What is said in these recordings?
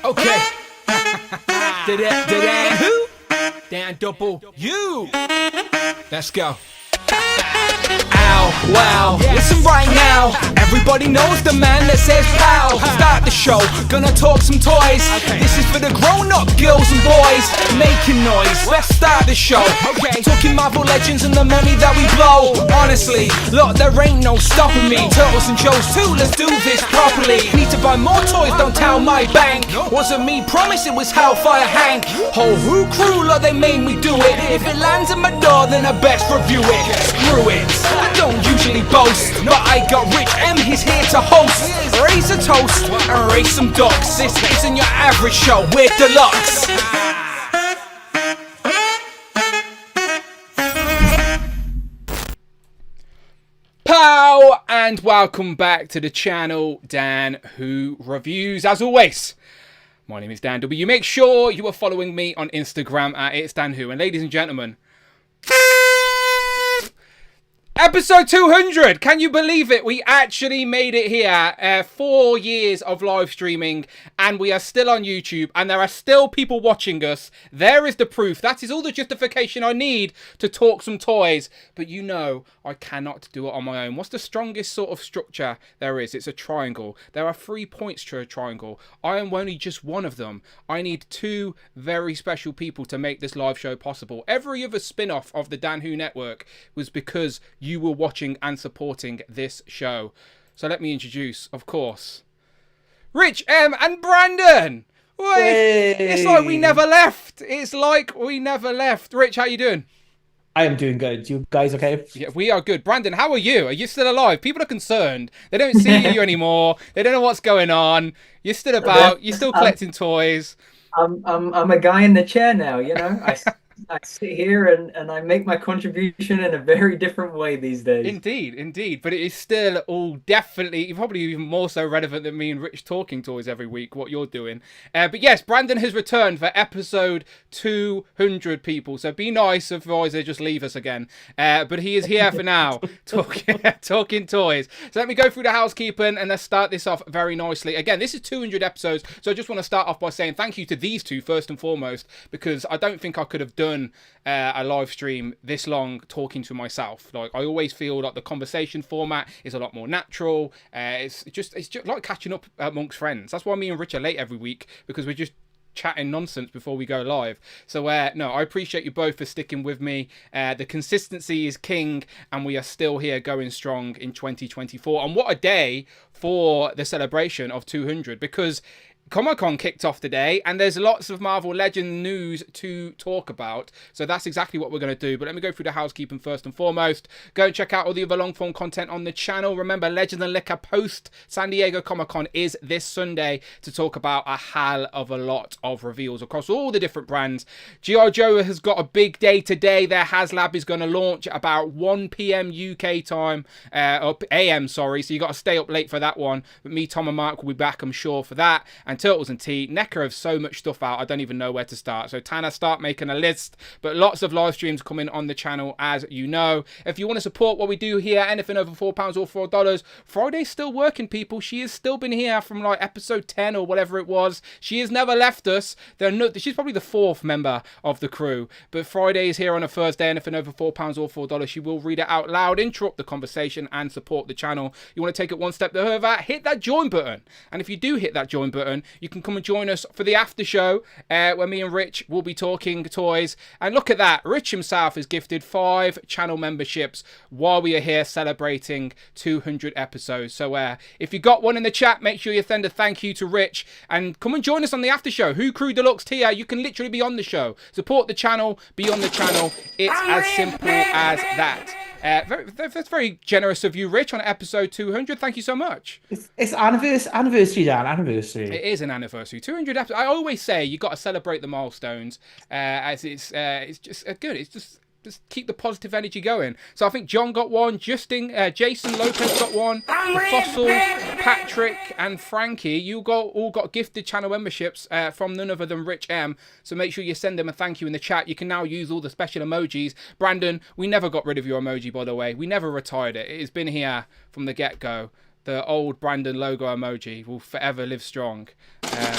Okay. Da-da, who? Dan double you. Let's go. Ow, wow, listen right now. Everybody knows the man that says pow. Start the show, gonna talk some toys. This is for the grown-up girls and boys making noise. Let's start the show. Talking Marvel Legends and the money that we blow. Honestly, look, there ain't no stopping me. Turtles and Joes too, let's do this properly. Need to buy more toys, don't tell my bank. Wasn't me, promise it was Hellfire Hank. Whole Who crew, look, they made me do it. If it lands at my door, then I best review it. Screw it, I don't usually boast, but I got Rich M, he's here to host. Raise a toast and raise some ducks. This isn't your average show, we're deluxe. Pow, and welcome back to the channel, Dan Who Reviews. As always, my name is Dan W. Make sure you are following me on Instagram at It's Dan Who. And ladies and gentlemen, episode 200! Can you believe it? We actually made it here. 4 years of live streaming, and we are still on YouTube, and there are still people watching us. There is the proof. That is all the justification I need to talk some toys. But you know, I cannot do it on my own. What's the strongest sort of structure there is? It's a triangle. There are 3 points to a triangle. I am only just one of them. I need 2 very special people to make this live show possible. Every other spin-off of the Dan Who Network was because you were watching and supporting this show. So let me introduce, of course, Rich M and Brandon. Wait, it's like we never left. It's like we never left. Rich, how you doing? I am doing good. You guys okay? Yeah, we are good. Brandon, how are you? Are you still alive? People are concerned. They don't see you anymore. They don't know what's going on. You're still about. You're still collecting toys. I'm a guy in the chair now, you know. I sit here and I make my contribution in a very different way these days. Indeed. But it is still all definitely, probably even more so relevant than me and Rich talking toys every week, what you're doing. But yes, Brandon has returned for episode 200, people. So be nice, otherwise they just leave us again. But he is here for now, talking toys. So let me go through the housekeeping and let's start this off very nicely. Again, this is 200 episodes. So I just want to start off by saying thank you to these two first and foremost, because I don't think I could have done a live stream this long talking to myself. Like, I always feel like the conversation format is a lot more natural. It's just like catching up amongst friends. That's why me and Rich are late every week, because we're just chatting nonsense before we go live. So no, I appreciate you both for sticking with me. The consistency is king, and we are still here going strong in 2024. And what a day for the celebration of 200, because Comic-Con kicked off today, and there's lots of Marvel Legends news to talk about. So that's exactly what we're going to do. But let me go through the housekeeping first and foremost. Go and check out all the other long-form content on the channel. Remember, Legends and Liquor post San Diego Comic-Con is this Sunday to talk about a hell of a lot of reveals across all the different brands. G.I. Joe has got a big day today. Their HasLab is going to launch at about 1 p.m. UK time, AM, sorry. So you got to stay up late for that one. But me, Tom, and Mark will be back, I'm sure, for that. And Turtles and Tea, NECA have so much stuff out, I don't even know where to start. So Tanner, start making a list. But lots of live streams coming on the channel, as you know. If you want to support what we do here, anything over £4 or $4, Friday's still working, people. She has still been here from like episode 10 or whatever it was. She has never left us. She's probably the 4th member of the crew. But Friday is here on a Thursday, anything over £4 or $4. She will read it out loud, interrupt the conversation, and support the channel. You want to take it one step further, hit that join button. And if you do hit that join button, you can come and join us for the after show where me and Rich will be talking toys. And look at that, Rich himself has gifted 5 channel memberships while we are here celebrating 200 episodes. So if you got one in the chat, make sure you send a thank you to Rich and come and join us on the after show. Who Crew Deluxe tier, you can literally be on the show, support the channel, be on the channel. It's as simple as that. That's very generous of you, Rich, on episode 200. Thank you so much. It's anniversary, Dan. Anniversary. It is an anniversary. 200 episodes. I always say you got to celebrate the milestones, as it's just good. It's just keep the positive energy going. So I think John got one, Jason Lopez got one, the Fossil, Patrick, and Frankie. You all got gifted channel memberships from none other than Rich M. So make sure you send them a thank you in the chat. You can now use all the special emojis. Brandon, we never got rid of your emoji, by the way. We never retired it. It has been here from the get-go. The old Brandon logo emoji will forever live strong. I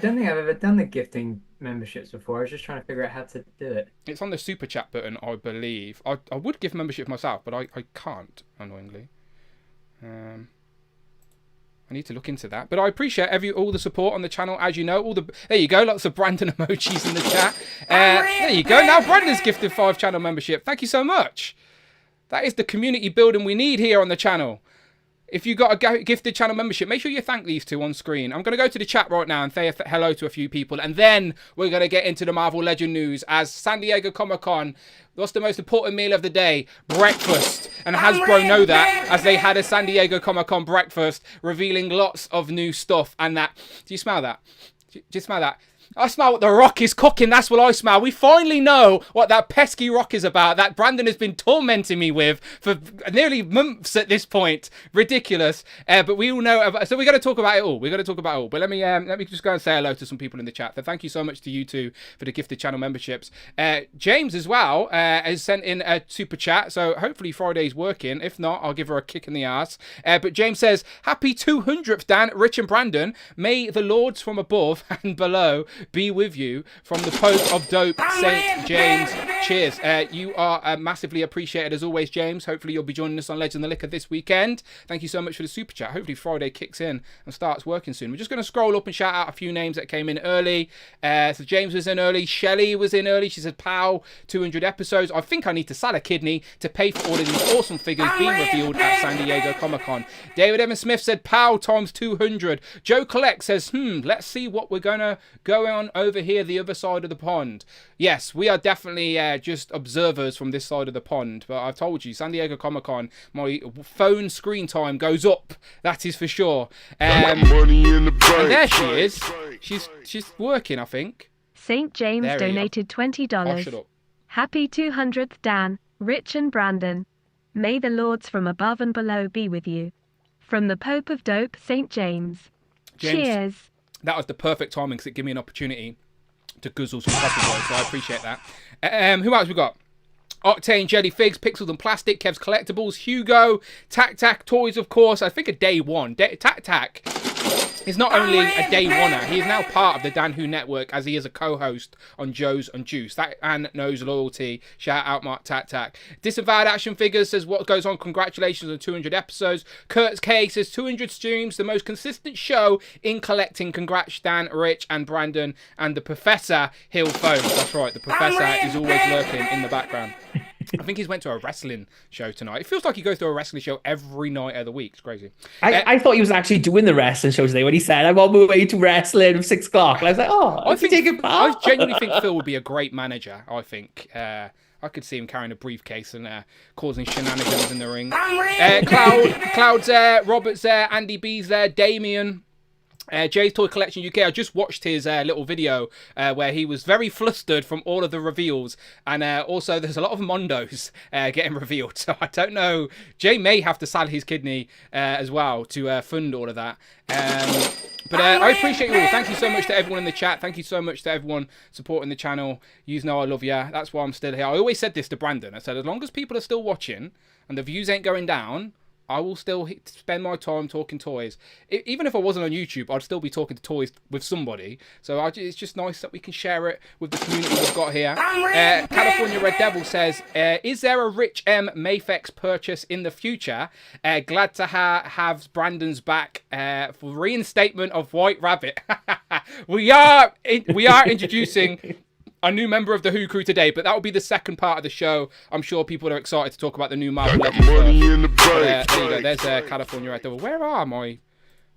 don't think I've ever done the gifting memberships before. I was just trying to figure out how to do it. It's on the super chat button, I believe. I would give membership myself, but I can't, annoyingly. I need to look into that. But I appreciate all the support on the channel, as you know. There you go, lots of Brandon emojis in the chat. There you go. Now Brandon's gifted 5 channel membership. Thank you so much. That is the community building we need here on the channel. If you got a gifted channel membership, make sure you thank these two on screen. I'm going to go to the chat right now and say hello to a few people. And then we're going to get into the Marvel Legend news as San Diego Comic-Con. What's the most important meal of the day? Breakfast. And Hasbro know that as they had a San Diego Comic-Con breakfast revealing lots of new stuff. And that, do you smell that? Do you smell that? I smell what the Rock is cooking. That's what I smell. We finally know what that pesky Rock is about. That Brandon has been tormenting me with for nearly months at this point. Ridiculous. But we all know. So we're going to talk about it all. We're going to talk about it all. But let me just go and say hello to some people in the chat. So thank you so much to you two for the gifted channel memberships. James as well has sent in a super chat. So hopefully Friday's working. If not, I'll give her a kick in the ass. But James says, happy 200th, Dan, Rich and Brandon. May the lords from above and below be with you from the Pope of Dope, St. James. Cheers. You are massively appreciated as always, James. Hopefully you'll be joining us on Legends of the Liquor this weekend. Thank you so much for the super chat. Hopefully Friday kicks in and starts working soon. We're just going to scroll up and shout out a few names that came in early. So James was in early. Shelley was in early. She said, pow, 200 episodes. I think I need to sell a kidney to pay for all of these awesome figures being revealed at San Diego Comic-Con. David Evan Smith said, pow times 200. Joe Collect says, let's see what we're going to go on over here, the other side of the pond. Yes, we are definitely just observers from this side of the pond. But I've told you, San Diego Comic-Con, my phone screen time goes up. That is for sure. And there she is. She's working, I think. St. James donated $20. Oh, shut up. Happy 200th, Dan, Rich and Brandon. May the lords from above and below be with you. From the Pope of Dope, St. James. Cheers. That was the perfect timing because it gave me an opportunity to guzzle some copyright, so I appreciate that. Who else we got? Octane, Jelly Figs, Pixels and Plastic, Kev's Collectibles, Hugo, Tac Tac Toys, of course. I think a day one. Tac Tac is not only a day oneer, he is now part of the Dan Who Network as he is a co-host on Joe's on Juice. That and knows loyalty. Shout out Mark Tac Tac. Disavowed Action Figures says, what goes on? Congratulations on 200 episodes. Kurt's K says, 200 streams, the most consistent show in collecting. Congrats, Dan, Rich, and Brandon, and the Professor Hill Phones. That's right, the Professor is always lurking in the background. I think he's went to a wrestling show tonight. It feels like he goes to a wrestling show every night of the week. It's crazy. I thought he was actually doing the wrestling show today when he said, I'm on my way to wrestling at 6 o'clock. And I was like, I genuinely think Phil would be a great manager. I think. I could see him carrying a briefcase and causing shenanigans in the ring. Cloud's there, Robert's there, Andy B's there, Damien. Jay's Toy Collection UK, I just watched his little video where he was very flustered from all of the reveals, and also there's a lot of Mondos getting revealed, so I don't know, Jay may have to sell his kidney as well to fund all of that. But I appreciate you all. Thank you so much to everyone in the chat. Thank you so much to everyone supporting the channel. You know I love you. That's why I'm still here. I always said this to Brandon. I said, as long as people are still watching and the views ain't going down, I will still spend my time talking toys. Even if I wasn't on YouTube, I'd still be talking to toys with somebody. So it's just nice that we can share it with the community we've got here. California Red Devil says, is there a Rich M Mafex purchase in the future? Glad to have Brandon's back for reinstatement of White Rabbit. we are introducing a new member of the Who crew today, but that will be the second part of the show. I'm sure people are excited to talk about the new Marvel Legends. There you go. There's California Red Devil. Where are my...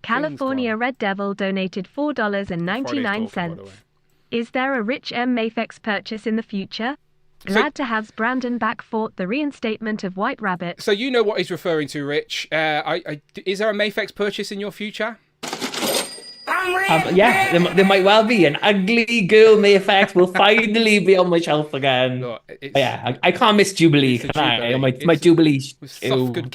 California Red Devil donated $4.99. Is there a Rich M Mafex purchase in the future? Glad to have Brandon back for the reinstatement of White Rabbit. So you know what he's referring to, Rich. Is there a Mafex purchase in your future? Yeah, there might well be. An ugly girl Mafex will finally be on my shelf again. Look, yeah, I can't miss Jubilee, can I? My Jubilee. With soft good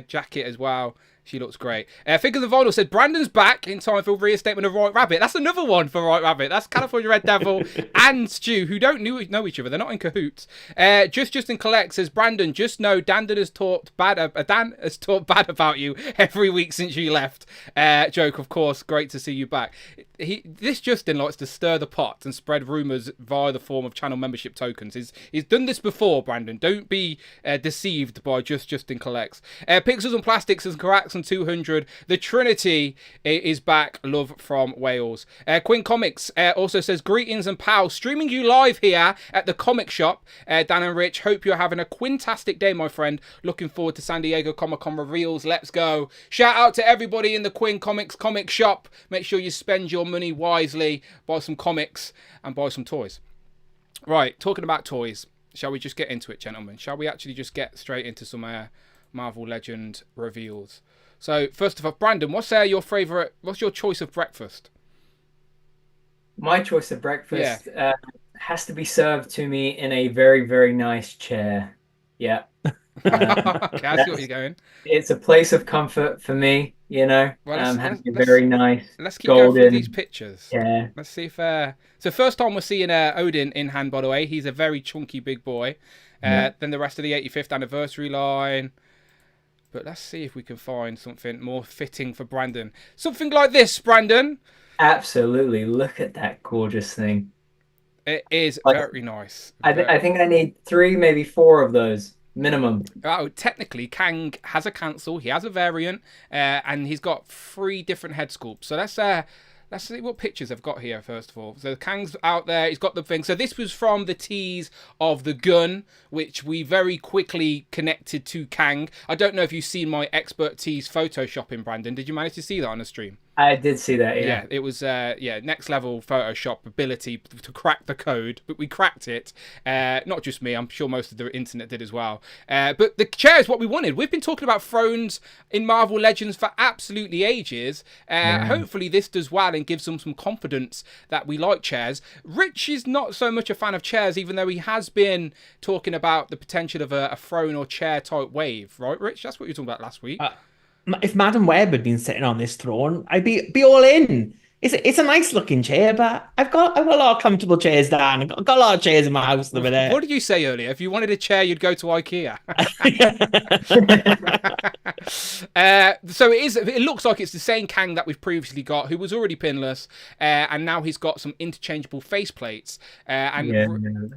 jacket as well. She looks great. Figures of Vinyl said Brandon's back in time for reinstatement of White Rabbit. That's another one for White Rabbit. That's California Red Devil and Stu, who don't know each other. They're not in cahoots. Justin Collect says Brandon, just know Dan has talked bad about you every week since you left. Joke, of course. Great to see you back. This Justin likes to stir the pot and spread rumours via the form of channel membership tokens. He's done this before, Brandon. Don't be deceived by Justin Collects. Pixels and Plastics and Carax and 200. The Trinity is back. Love from Wales. Quinn Comics also says greetings and pals. Streaming you live here at the comic shop. Dan and Rich, hope you're having a quintastic day, my friend. Looking forward to San Diego Comic-Con reveals. Let's go. Shout out to everybody in the Quinn Comics comic shop. Make sure you spend your money wisely. Buy some comics and buy some toys. Right, talking about toys. Shall we just get into it, gentlemen? Shall we actually just get straight into some Marvel Legend reveals? So, first of all, Brandon, what's your choice of breakfast? My choice of breakfast has to be served to me in a very, very nice chair. Yeah. Okay, I see what you're going. It's a place of comfort for me, you know. Well, has to be very nice. Let's keep golden. going through these pictures. Yeah. Let's see if... So first time we're seeing Odin in hand, by the way. He's a very chunky big boy. Then the rest of the 85th anniversary line. But let's see if we can find something more fitting for Brandon. Something like this, Brandon. Absolutely. Look at that gorgeous thing. It is very nice. I think I need 3, maybe 4 of those. Minimum. Oh, technically, Kang has a cancel. He has a variant, and he's got 3 different head sculpts. So let's see what pictures I've got here first of all. So Kang's out there. He's got the thing. So this was from the tease of the gun, which we very quickly connected to Kang. I don't know if you've seen my expert tease photoshopping, Brandon. Did you manage to see that on the stream? I did see that, yeah. Yeah, it was next level Photoshop ability to crack the code, but we cracked it. Not just me, I'm sure most of the internet did as well. But the chair is what we wanted. We've been talking about thrones in Marvel Legends for absolutely ages. Hopefully this does well and gives them some confidence that we like chairs. Rich is not so much a fan of chairs, even though he has been talking about the potential of a throne or chair type wave, right, Rich? That's what you were talking about last week. If Madam Web had been sitting on this throne, I'd be all in. It's a nice looking chair, but I've got a lot of comfortable chairs, Dan. I've got a lot of chairs in my house at the minute. What did you say earlier? If you wanted a chair, you'd go to IKEA. So it looks like it's the same Kang that we've previously got, who was already pinless, and now he's got some interchangeable faceplates.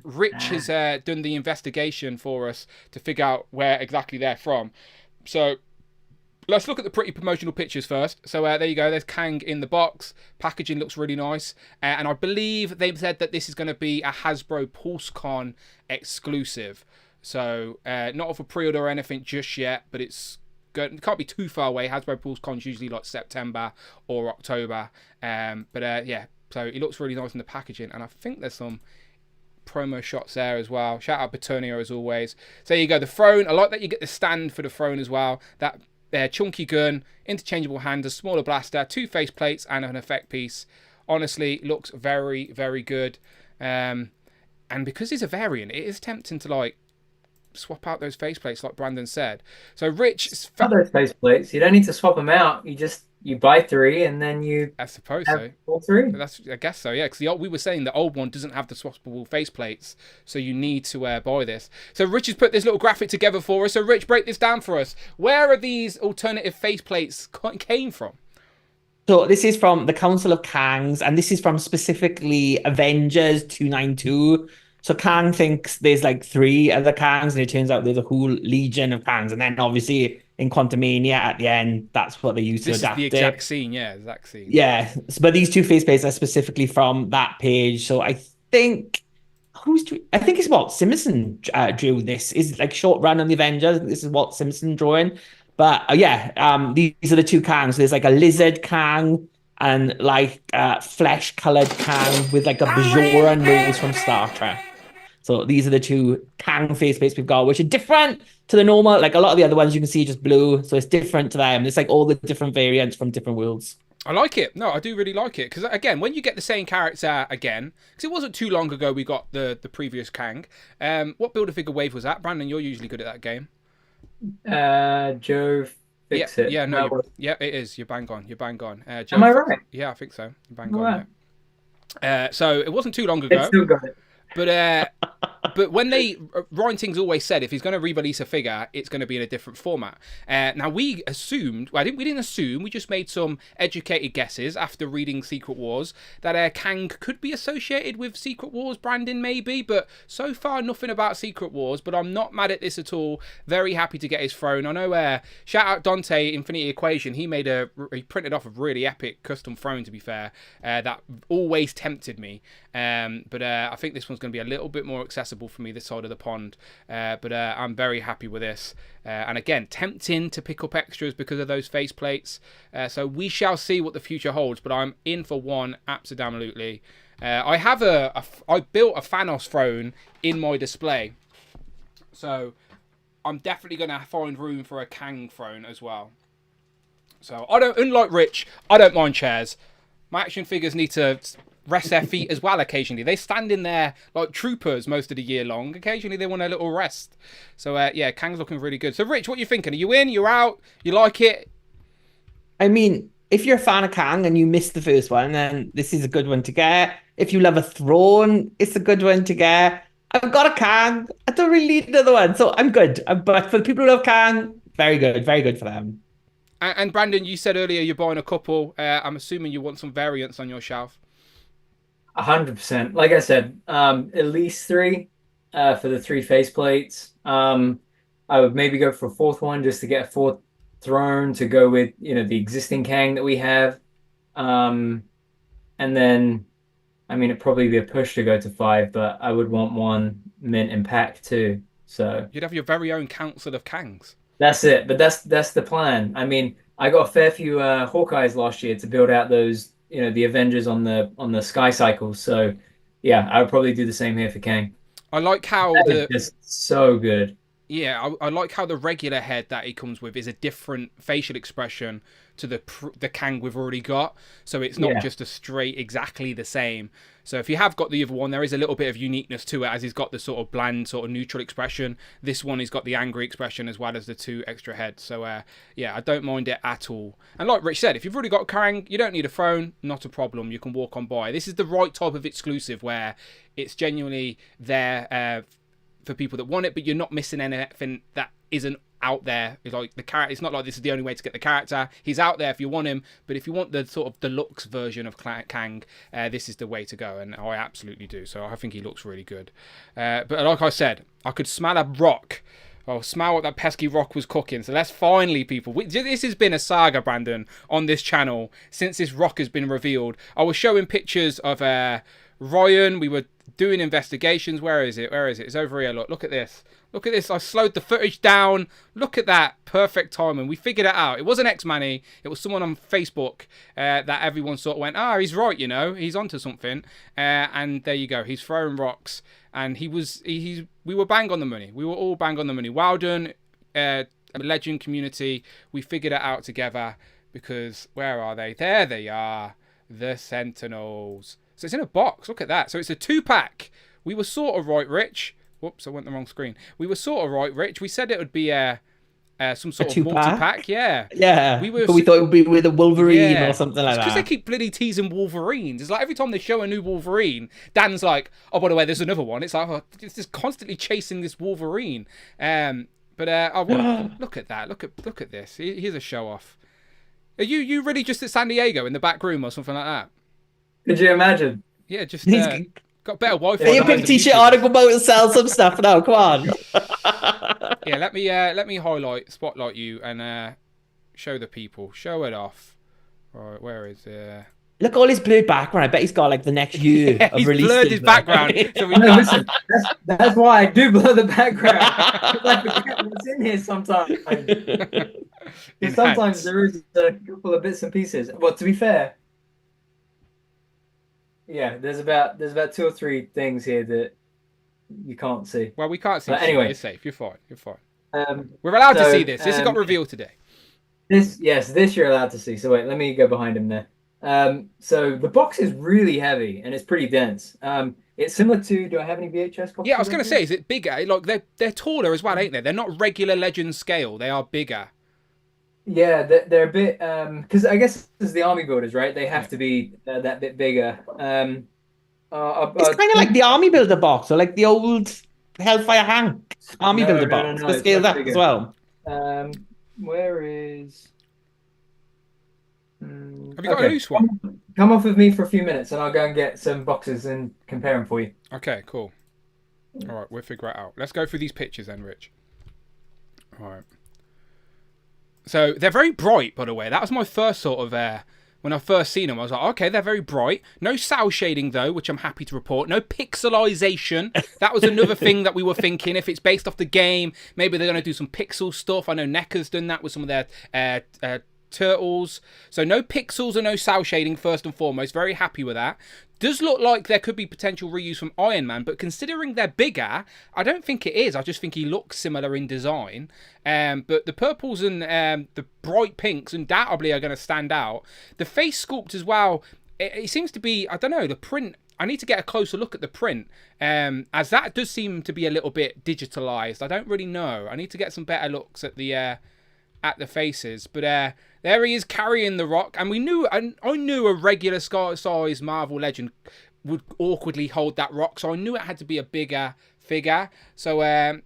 Rich has done the investigation for us to figure out where exactly they're from. So let's look at the pretty promotional pictures first. So there you go. There's Kang in the box. Packaging looks really nice. And I believe they've said that this is going to be a Hasbro PulseCon exclusive. So not off a pre-order or anything just yet, but it can't be too far away. Hasbro PulseCon is usually like September or October. Yeah, so it looks really nice in the packaging. And I think there's some promo shots there as well. Shout out Petunia as always. So there you go. The throne. I like that you get the stand for the throne as well. That chunky gun, interchangeable hand, a smaller blaster, 2 face plates, and an effect piece. Honestly, looks very, very good. And because he's a variant, it is tempting to like swap out those face plates, like Brandon said. So Rich, those face plates, you don't need to swap them out. You buy 3 and then you. I suppose have so. All 3. I guess so. Yeah, because we were saying the old one doesn't have the swappable face plates, so you need to buy this. So Rich has put this little graphic together for us. So Rich, break this down for us. Where are these alternative face plates came from? So this is from the Council of Kangs, and this is from specifically Avengers 292. So Kang thinks there's like 3 other Kangs, and it turns out there's a whole legion of Kangs. And then obviously in Quantumania at the end, that's what they use to adapt it. This is the exact scene, exact scene. Yeah, but these 2 faceplates are specifically from that page. So I think it's Walt Simonson drew this. Is like short run on the Avengers. This is Walt Simonson drawing. But these are the 2 Kangs. There's like a lizard Kang and like flesh-colored Kang with like a Bajoran nose from Star Trek. So these are the 2 Kang faceplates we've got, which are different to the normal. Like a lot of the other ones you can see just blue, so it's different to them. It's like all the different variants from different worlds. I like it. No, I do really like it. Because, again, when you get the same character again, because it wasn't too long ago we got the previous Kang. What Build-A-Figure wave was that? Brandon, you're usually good at that game. Joe fix it. Yeah, no, was... yeah, it is. You're bang on. You're bang on. Am I right? Yeah, I think so. You're bang All on. right. Yeah. So it wasn't too long ago. It's still got it. But when Ryan Ting's always said if he's going to re-release a figure, it's going to be in a different format. Now we assumed, well, we didn't assume, we just made some educated guesses after reading Secret Wars that Kang could be associated with Secret Wars branding maybe, but so far nothing about Secret Wars. But I'm not mad at this at all. Very happy to get his throne. I know. Shout out Dante Infinity Equation. He printed off a really epic custom throne. To be fair, that always tempted me. But I think this one's going to be a little bit more accessible for me this side of the pond. But I'm very happy with this. And again, tempting to pick up extras because of those faceplates. So we shall see what the future holds. But I'm in for one, absolutely. I have I built a Thanos throne in my display. So I'm definitely going to find room for a Kang throne as well. So unlike Rich, I don't mind chairs. My action figures need to rest their feet as well occasionally. They stand in there like troopers most of the year long. Occasionally they want a little rest. So yeah, Kang's looking really good. So Rich, what are you thinking? Are you in? You're out? You like it? I mean, if you're a fan of Kang and you missed the first one, then this is a good one to get. If you love a throne, it's a good one to get. I've got a Kang. I don't really need another one, so I'm good. But for the people who love Kang, very good for them. And Brandon, you said earlier you're buying a couple. I'm assuming you want some variants on your shelf. 100%. Like I said, at least 3 for the 3 faceplates. I would maybe go for a 4th one just to get a 4th throne to go with, the existing Kang that we have. And then, I mean, it'd probably be a push to go to 5, but I would want 1 mint in pack too. So you'd have your very own council of Kangs. That's it. But that's the plan. I mean, I got a fair few Hawkeyes last year to build out those, the Avengers on the Sky Cycles. So yeah, I would probably do the same here for Kang. I like how just so good. Yeah, I like how the regular head that he comes with is a different facial expression to the Kang we've already got. So it's not just a straight exactly the same. So if you have got the other one, there is a little bit of uniqueness to it, as he's got the sort of bland, sort of neutral expression. This one, he's got the angry expression as well as the 2 extra heads. So yeah, I don't mind it at all. And like Rich said, if you've already got Kang, you don't need a phone, not a problem. You can walk on by. This is the right type of exclusive where it's genuinely there for people that want it, but you're not missing anything that isn't out there. It's like the character. It's not like this is the only way to get the character. He's out there if you want him, but if you want the sort of deluxe version of Kang, this is the way to go, and I absolutely do. So I think he looks really good. But like I said, I could smell a rock. Oh, smell what that pesky rock was cooking. So let's finally, people. This has been a saga, Brandon, on this channel since this rock has been revealed. I was showing pictures of Ryan. We were doing investigations. Where is it? It's over here. Look at this. Look at this. I slowed the footage down. Look at that. Perfect timing. We figured it out. It wasn't X-Manny. It was someone on Facebook that everyone sort of went, he's right, he's onto something. And there you go. He's throwing rocks. And we were bang on the money. We were all bang on the money. Well done, Legend community. We figured it out together because where are they? There they are. The Sentinels. So it's in a box. Look at that. So it's a 2-pack. We were sort of right, Rich. Whoops, I went the wrong screen. We were sort of right, Rich. We said it would be some sort of multi-pack. Yeah. Yeah. But we thought it would be with a Wolverine or something like that. Because they keep bloody teasing Wolverines. It's like every time they show a new Wolverine, Dan's like, oh, by the way, there's another one. It's like, it's just constantly chasing this Wolverine. Look at that. Look at this. Here's a show off. Are you really just at San Diego in the back room or something like that? Could you imagine? Yeah, just got better Wi-Fi. Get your big t-shirt on and go out and sell some stuff now. Come on. Yeah, let me spotlight you and show the people. Show it off. Right, where is it? Look at all his blurred background. I bet he's got like the next year of he's release. Blurred his background. So listen, that's why I do blur the background. I forget what's in here sometimes. Sometimes there is a couple of bits and pieces. Well, to be fair, yeah, there's about 2 or 3 things here that you can't see. Well, we can't see. But anyway, you're safe. You're fine. We're allowed to see this. This has got revealed today. This you're allowed to see. So wait, let me go behind him there. So the box is really heavy and it's pretty dense. It's similar to. Do I have any VHS boxes? Yeah, I was going to say, is it bigger? Like they're taller as well, ain't they? They're not regular Legends scale. They are bigger. Yeah, they're a bit because I guess as the army builders, right? They have to be that bit bigger. It's I kind of like think the Army Builder box, or like the old Hellfire Hank Army Builder box, no. but It's scaled much up as bigger. well. Where is? Have you got a loose one? Come off with me for a few minutes, and I'll go and get some boxes and compare them for you. Okay, cool. All right, we'll figure it out. Let's go through these pictures then, Rich. All right. So they're very bright, by the way. That was my first sort of when I first seen them. I was like, okay, they're very bright. No cell shading though, which I'm happy to report. No pixelization. That was another thing that we were thinking. If it's based off the game, maybe they're going to do some pixel stuff. I know NECA's done that with some of their turtles. So no pixels and no cell shading first and foremost. Very happy with that. Does look like there could be potential reuse from Iron Man, but considering they're bigger, I don't think it is. I just think he looks similar in design. But the purples and the bright pinks undoubtedly are going to stand out. The face sculpt as well, it seems to be, I don't know, the print. I need to get a closer look at the print, as that does seem to be a little bit digitalized. I don't really know. I need to get some better looks at the faces, but there he is carrying the rock, and I knew a regular size Marvel Legend would awkwardly hold that rock, so I knew it had to be a bigger figure. So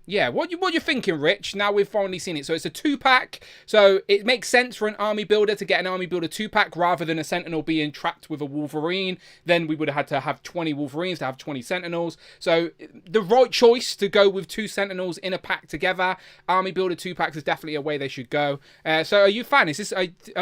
yeah, what you thinking, Rich? Now we've finally seen it. So it's a 2-pack, so it makes sense for an army builder to get an army builder 2-pack rather than a Sentinel being trapped with a Wolverine. Then we would have had to have 20 Wolverines to have 20 Sentinels. So the right choice to go with 2 Sentinels in a pack together. Army builder 2-packs is definitely a way they should go. So are you a fan? Is this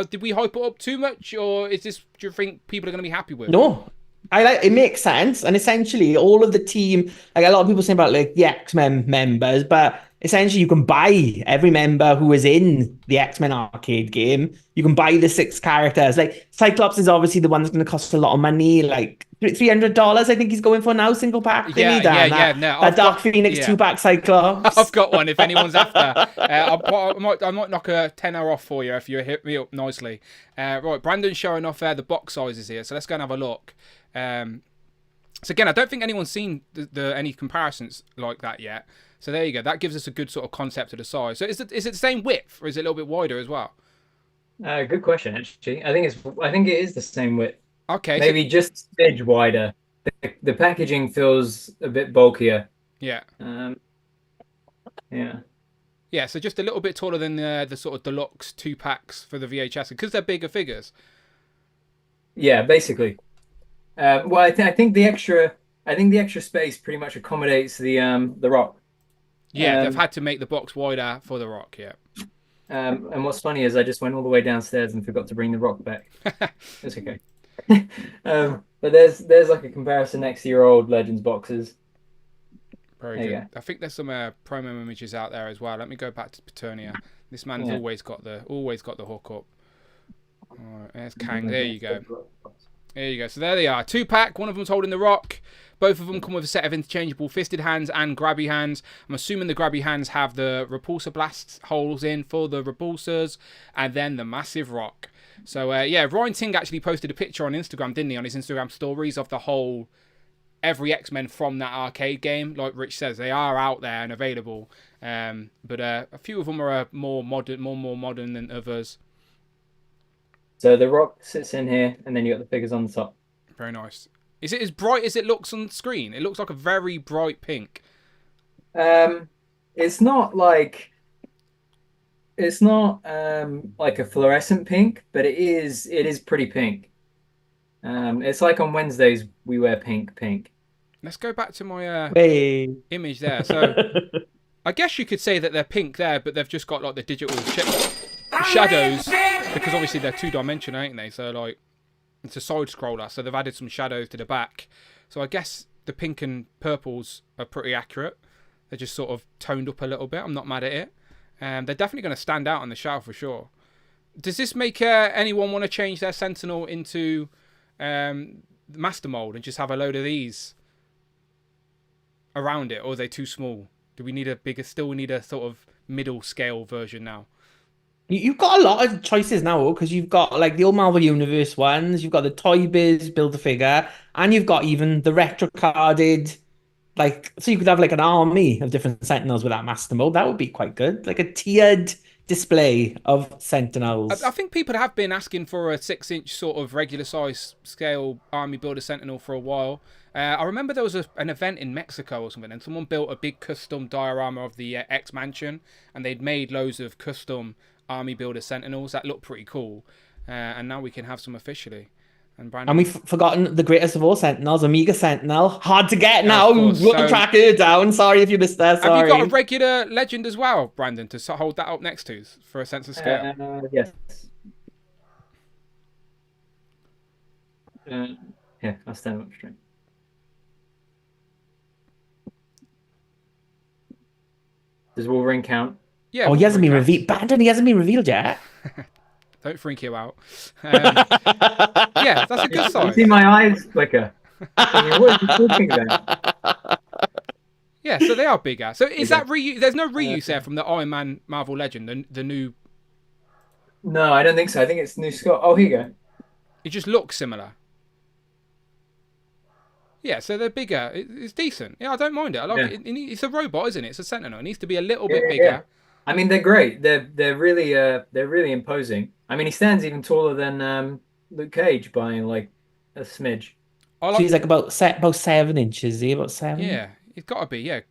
did we hype it up too much, or is this, do you think people are going to be happy with? No, it makes sense, and essentially all of the team, like a lot of people say about like the X-Men members, but essentially you can buy every member who is in the X-Men arcade game. You can buy the 6 characters. Like Cyclops is obviously the one that's going to cost a lot of money, like $300. I think he's going for now, single pack. Yeah. No, that Dark Phoenix 2-pack Cyclops. I've got one. If anyone's after, I might knock a tenner off for you if you hit me up nicely. Right, Brandon's showing off the box sizes here, so let's go and have a look. So again, I don't think anyone's seen any comparisons like that yet. So there you go. That gives us a good sort of concept of the size. So is it the same width, or is it a little bit wider as well? Good question, actually. I think it is the same width. Okay. Maybe just a smidge wider. The packaging feels a bit bulkier. Yeah. Yeah. Yeah. So just a little bit taller than the sort of deluxe 2-packs for the VHS, because they're bigger figures. Yeah, basically. Well, I think the extra space pretty much accommodates the rock. Yeah, they've had to make the box wider for the rock. Yeah. And what's funny is I just went all the way downstairs and forgot to bring the rock back. It's okay. But there's like a comparison next to your old Legends boxes. Very good. I think there's some promo images out there as well. Let me go back to Paternia. This man's always got the hook up. All right, there's Kang. There you go. There you go. So there they are. 2-pack. One of them's holding the rock. Both of them come with a set of interchangeable fisted hands and grabby hands. I'm assuming the grabby hands have the repulsor blast holes in for the repulsors, and then the massive rock. So yeah, Ryan Ting actually posted a picture on Instagram, didn't he, on his Instagram stories of the whole every X-Men from that arcade game. Like Rich says, they are out there and available. But a few of them are more modern than others. So the rock sits in here, and then you got the figures on the top. Very nice. Is it as bright as it looks on screen? It looks like a very bright pink. It's not like a fluorescent pink, but it is pretty pink. It's like on Wednesdays we wear pink. Let's go back to my image there. So I guess you could say that they're pink there, but they've just got like the digital shadows, because obviously they're 2-dimensional, ain't they? So like it's a side scroller, so they've added some shadows to the back. So I guess the pink and purples are pretty accurate. They're just sort of toned up a little bit. I'm not mad at it. They're definitely going to stand out on the shelf for sure. Does this make anyone want to change their Sentinel into Master Mold and just have a load of these around it, or are they too small? Do we need a bigger? Still need a sort of middle scale version now? You've got a lot of choices now, because you've got like the old Marvel Universe ones, you've got the Toy Biz Build-A-Figure, and you've got even the retro carded, like, so you could have like an army of different Sentinels with that Master Mode. That would be quite good. Like a tiered display of Sentinels. I think people have been asking for a 6-inch sort of regular size scale Army Builder Sentinel for a while. I remember there was an event in Mexico or something, and someone built a big custom diorama of the X Mansion, and they'd made loads of custom Army Builder Sentinels that looked pretty cool. And now we can have some officially. And we've forgotten the greatest of all Sentinels, Omega Sentinel. Hard to get now. Course. Put the tracker down. Sorry if you missed that. Sorry. Have you got a regular Legend as well, Brandon, to hold that up next to for a sense of scale? Yes. Yeah, I'll stand up straight. Does Wolverine count? Yeah. Oh, he hasn't been revealed. Brandon, he hasn't been revealed yet. Don't freak you out. Yeah, that's a good sign. You see my eyes flicker. I mean, what are you talking about? Yeah, so they are bigger. So is that reuse? There's no reuse there from the Iron Man Marvel Legend, the new. No, I don't think so. I think it's new Scott. Oh, here you go. It just looks similar. Yeah, so they're bigger. It's decent. Yeah, I don't mind it. I like it. It's a robot, isn't it? It's a Sentinel. It needs to be a little bit bigger. Yeah. I mean, they're great. They're really imposing. I mean, he stands even taller than Luke Cage by like a smidge. So he's like about 7 inches. Is he about 7? Yeah, it's got to be. Yeah,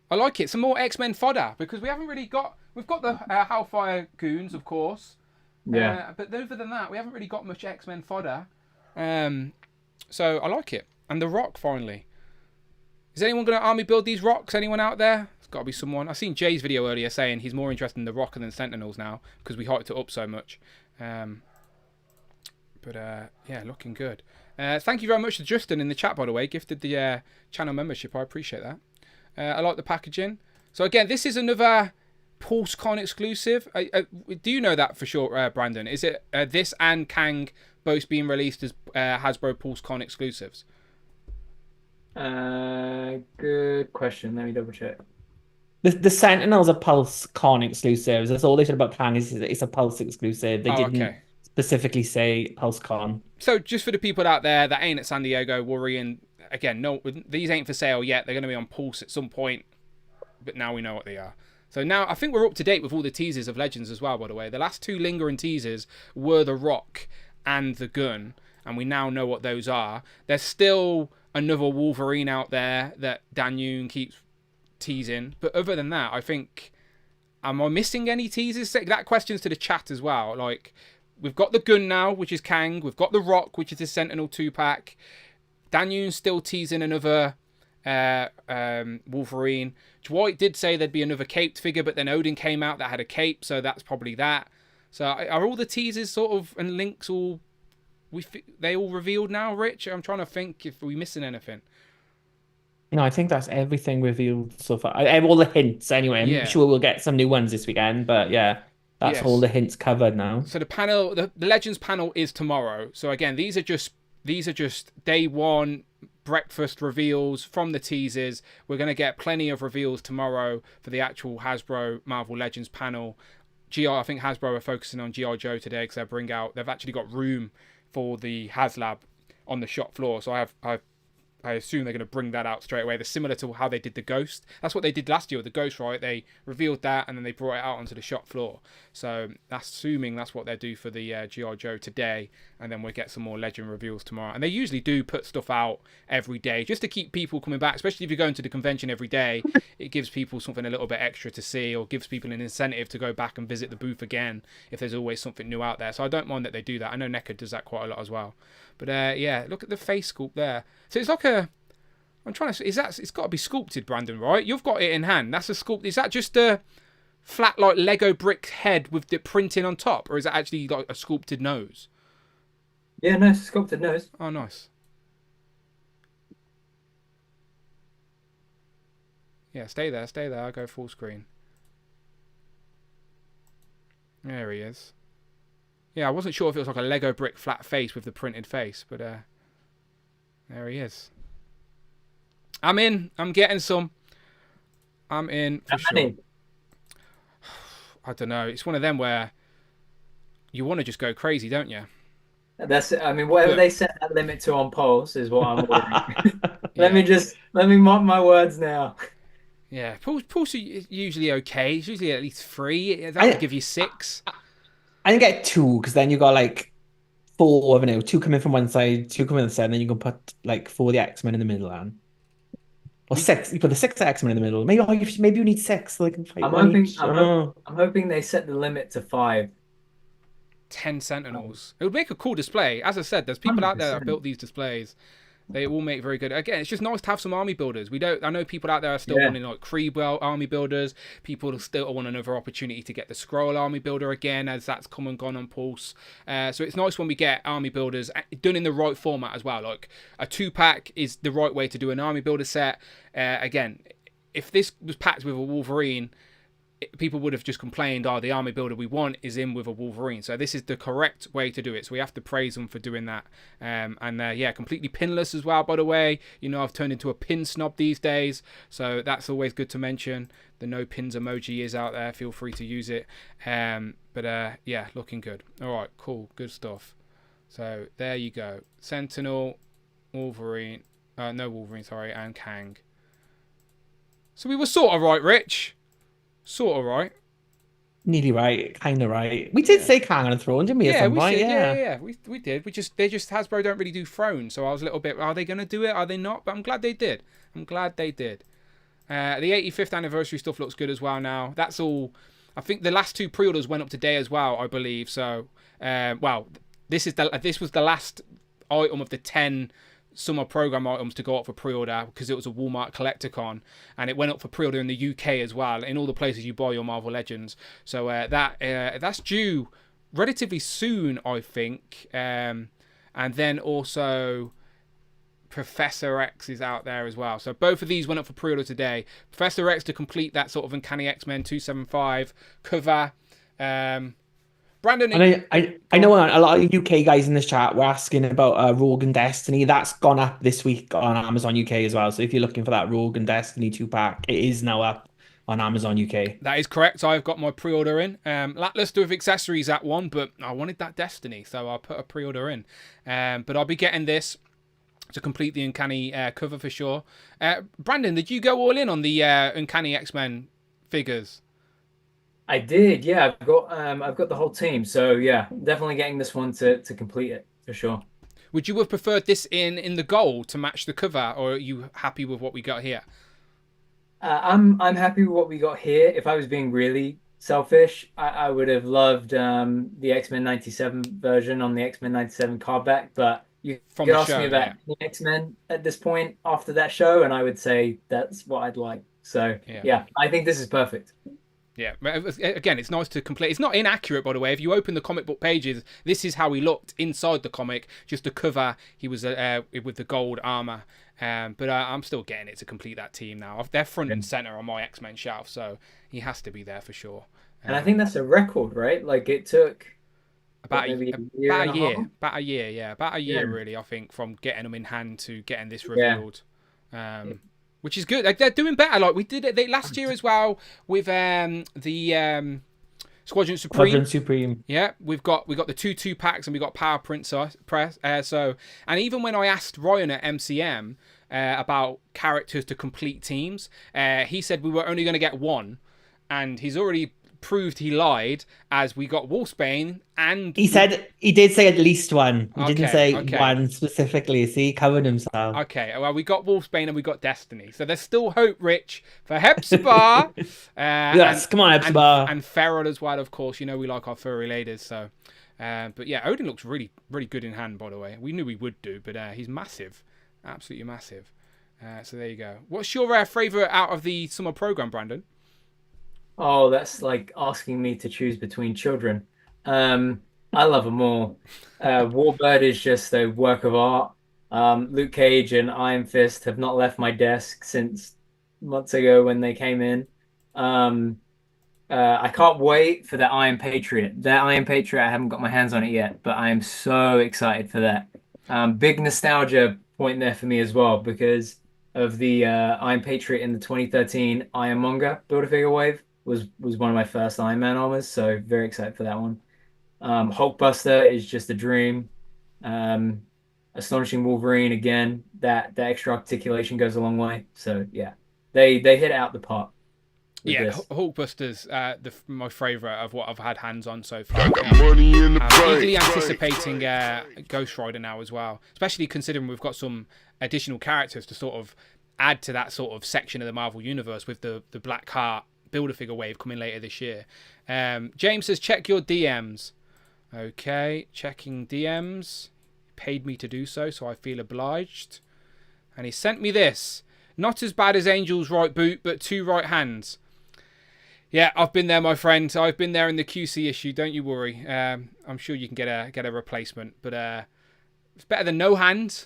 I like it. Some more X-Men fodder because we haven't really got. We've got the Hellfire Goons, of course. Yeah. But other than that, we haven't really got much X-Men fodder. So I like it. And the Rock finally. Is anyone going to army build these Rocks? Anyone out there? It's got to be someone. I've seen Jay's video earlier saying he's more interested in the Rock than Sentinels now because we hyped it up so much. Yeah, looking good. Thank you very much to Justin in the chat, by the way. Gifted the channel membership. I appreciate that. I like the packaging. So again, this is another PulseCon exclusive. Do you know that for sure, Brandon? Is it this and Kang both being released as Hasbro PulseCon exclusives? Good question. Let me double check. The Sentinels are PulseCon exclusives. That's all they said about Kang. It's a Pulse exclusive. They didn't specifically say PulseCon. So just for the people out there that ain't at San Diego worrying, again, no, these ain't for sale yet. They're going to be on Pulse at some point, but now we know what they are. So now I think we're up to date with all the teasers of Legends as well, by the way. The last 2 lingering teasers were the Rock and the Gun, and we now know what those are. There's still another Wolverine out there that Dan Yoon keeps teasing, but other than that, I think, am I missing any teasers? That question's to the chat as well. Like, we've got the Gun now, which is Kang. We've got the Rock, which is the Sentinel 2-pack. Dan Yoon's still teasing another Wolverine. Dwight did say there'd be another caped figure, but then Odin came out that had a cape, so that's probably that. So are all the teasers sort of and links all they all revealed now, Rich? I'm trying to think if we're missing anything. No, I think that's everything revealed so far. I have all the hints anyway. I'm sure we'll get some new ones this weekend, but yeah, that's all the hints covered now. So the panel, the Legends panel is tomorrow. So again, these are just day one breakfast reveals from the teasers. We're going to get plenty of reveals tomorrow for the actual Hasbro Marvel Legends panel. I think Hasbro are focusing on G.I. Joe today because they've actually got room for the HasLab on the shop floor. So I assume they're going to bring that out straight away. They're similar to how they did the Ghost. That's what they did last year with the Ghost, right? They revealed that and then they brought it out onto the shop floor. So assuming that's what they'll do for the G.I. Joe today. And then we'll get some more Legend reveals tomorrow. And they usually do put stuff out every day just to keep people coming back, especially if you're going to the convention every day. It gives people something a little bit extra to see, or gives people an incentive to go back and visit the booth again if there's always something new out there. So I don't mind that they do that. I know NECA does that quite a lot as well. But yeah, look at the face sculpt there. So it's like I'm trying to. It's got to be sculpted, Brandon, right? You've got it in hand. That's a sculpt. Is that just a flat like Lego brick head with the printing on top, or is that actually like a sculpted nose? Yeah, no, it's a sculpted nose. Oh, nice. Yeah, stay there. I'll go full screen. There he is. Yeah, I wasn't sure if it was like a Lego brick flat face with the printed face, but there he is. I'm in. I'm getting some. I'm in for sure. I don't know. It's one of them where you want to just go crazy, don't you? I mean, whatever they set that limit to on polls is what I'm ordering. Let me mark my words now. Yeah, Pulse is usually okay. It's usually at least 3. That would give you 6. I didn't get 2 because then you got like 4 of it. 2 coming from one side, 2 coming on the side, and then you can put like 4 of the X-Men in the middle, and or 6. You put the 6 X-Men in the middle. Maybe you need 6 so they can fight one each. I'm hoping they set the limit to 5. 10 Sentinels. It would make a cool display. As I said, there's people out there that have built these displays. They all make very good. Again, it's just nice to have some army builders. I know people out there are still wanting like Kree army builders. People still want another opportunity to get the Scroll army builder again, as that's come and gone on Pulse. So it's nice when we get army builders done in the right format as well. Like a 2-pack is the right way to do an army builder set. Again, if this was packed with a Wolverine, people would have just complained, the army builder we want is in with a Wolverine. So this is the correct way to do it. So we have to praise them for doing that. Completely pinless as well, by the way. I've turned into a pin snob these days. So that's always good to mention. The no pins emoji is out there. Feel free to use it. Looking good. All right, cool. Good stuff. So there you go. Sentinel, Wolverine. No Wolverine, sorry, and Kang. So we were sort of right, Rich. Sort of right. Nearly right, kind of right. We did say Kang on a throne, didn't we? Yeah, we did. Yeah. We did. Hasbro don't really do thrones, so I was a little bit. Are they going to do it? Are they not? But I'm glad they did. The 85th anniversary stuff looks good as well. Now that's all. I think the last 2 pre-orders went up today as well, I believe. So, this was the last item of the 10 summer program items to go up for pre-order because it was a Walmart Collecticon, and it went up for pre-order in the UK as well, in all the places you buy your Marvel Legends. So that's due relatively soon, I think. And then also Professor X is out there as well. So both of these went up for pre-order today. Professor X to complete that sort of Uncanny X-Men 275 cover. Brandon, I know a lot of UK guys in this chat were asking about Rogue and Destiny. That's gone up this week on Amazon UK as well. So if you're looking for that Rogue and Destiny 2-pack, it is now up on Amazon UK. That is correct. I've got my pre-order in. Lackluster with accessories at one, but I wanted that Destiny, so I'll put a pre-order in. But I'll be getting this to complete the Uncanny cover for sure. Brandon, did you go all in on the Uncanny X-Men figures? I did, yeah. I've got the whole team, so yeah, definitely getting this one to complete it for sure. Would you have preferred this in the gold to match the cover, or are you happy with what we got here? I'm happy with what we got here. If I was being really selfish, I would have loved the X-Men 97 version on the X-Men 97 card back, but you could ask me about the X-Men at this point after that show, and I would say that's what I'd like. So yeah, I think this is perfect. Yeah, again, it's nice to complete. It's not inaccurate, by the way. If you open the comic book pages, this is how he looked inside the comic. Just the cover, he was with the gold armor. But I'm still getting it to complete that team now. They're front and center on my X-Men shelf, so he has to be there for sure. And I think that's a record, right? Like it took about a year, really. I think from getting them in hand to getting this revealed. Which is good. Like, they're doing better. Like we did it last year as well with the Squadron Supreme. Yeah, we got the 2 packs and we got Power Print press. And even when I asked Ryan at MCM about characters to complete teams, he said we were only going to get 1, and he's already proved he lied, as we got Wolfsbane, and he did say at least 1. He didn't say 1 specifically. See, he covered himself. Okay, well, we got Wolfsbane and we got Destiny, so there's still hope, Rich, for Hepzibah. Yes, come on, Hepzibah. And Feral as well, of course. You know we like our furry ladies. So, but yeah, Odin looks really, really good in hand. By the way, we knew he would do, but he's massive, absolutely massive. So there you go. What's your favorite out of the summer program, Brandon? Oh, that's like asking me to choose between children. I love them all. Warbird is just a work of art. Luke Cage and Iron Fist have not left my desk since months ago when they came in. I can't wait for the Iron Patriot. That Iron Patriot, I haven't got my hands on it yet, but I am so excited for that. Big nostalgia point there for me as well because of the Iron Patriot in the 2013 Ironmonger Build-A-Figure wave. Was one of my first Iron Man armors, so very excited for that one. Hulkbuster is just a dream. Astonishing Wolverine, again, that extra articulation goes a long way. So yeah, They hit it out the park. Yeah, This. Hulkbuster's my favourite of what I've had hands on so far. I'm eagerly anticipating Ghost Rider now as well, especially considering we've got some additional characters to sort of add to that sort of section of the Marvel Universe with the Black Heart Build-A-Figure wave coming later this year. James says, check your DMs. Okay, checking DMs. Paid me to do so, so I feel obliged. And he sent me this. Not as bad as Angel's right boot, but 2 right hands. Yeah, I've been there, my friend. I've been there in the QC issue. Don't you worry. I'm sure you can get a replacement, but it's better than no hand.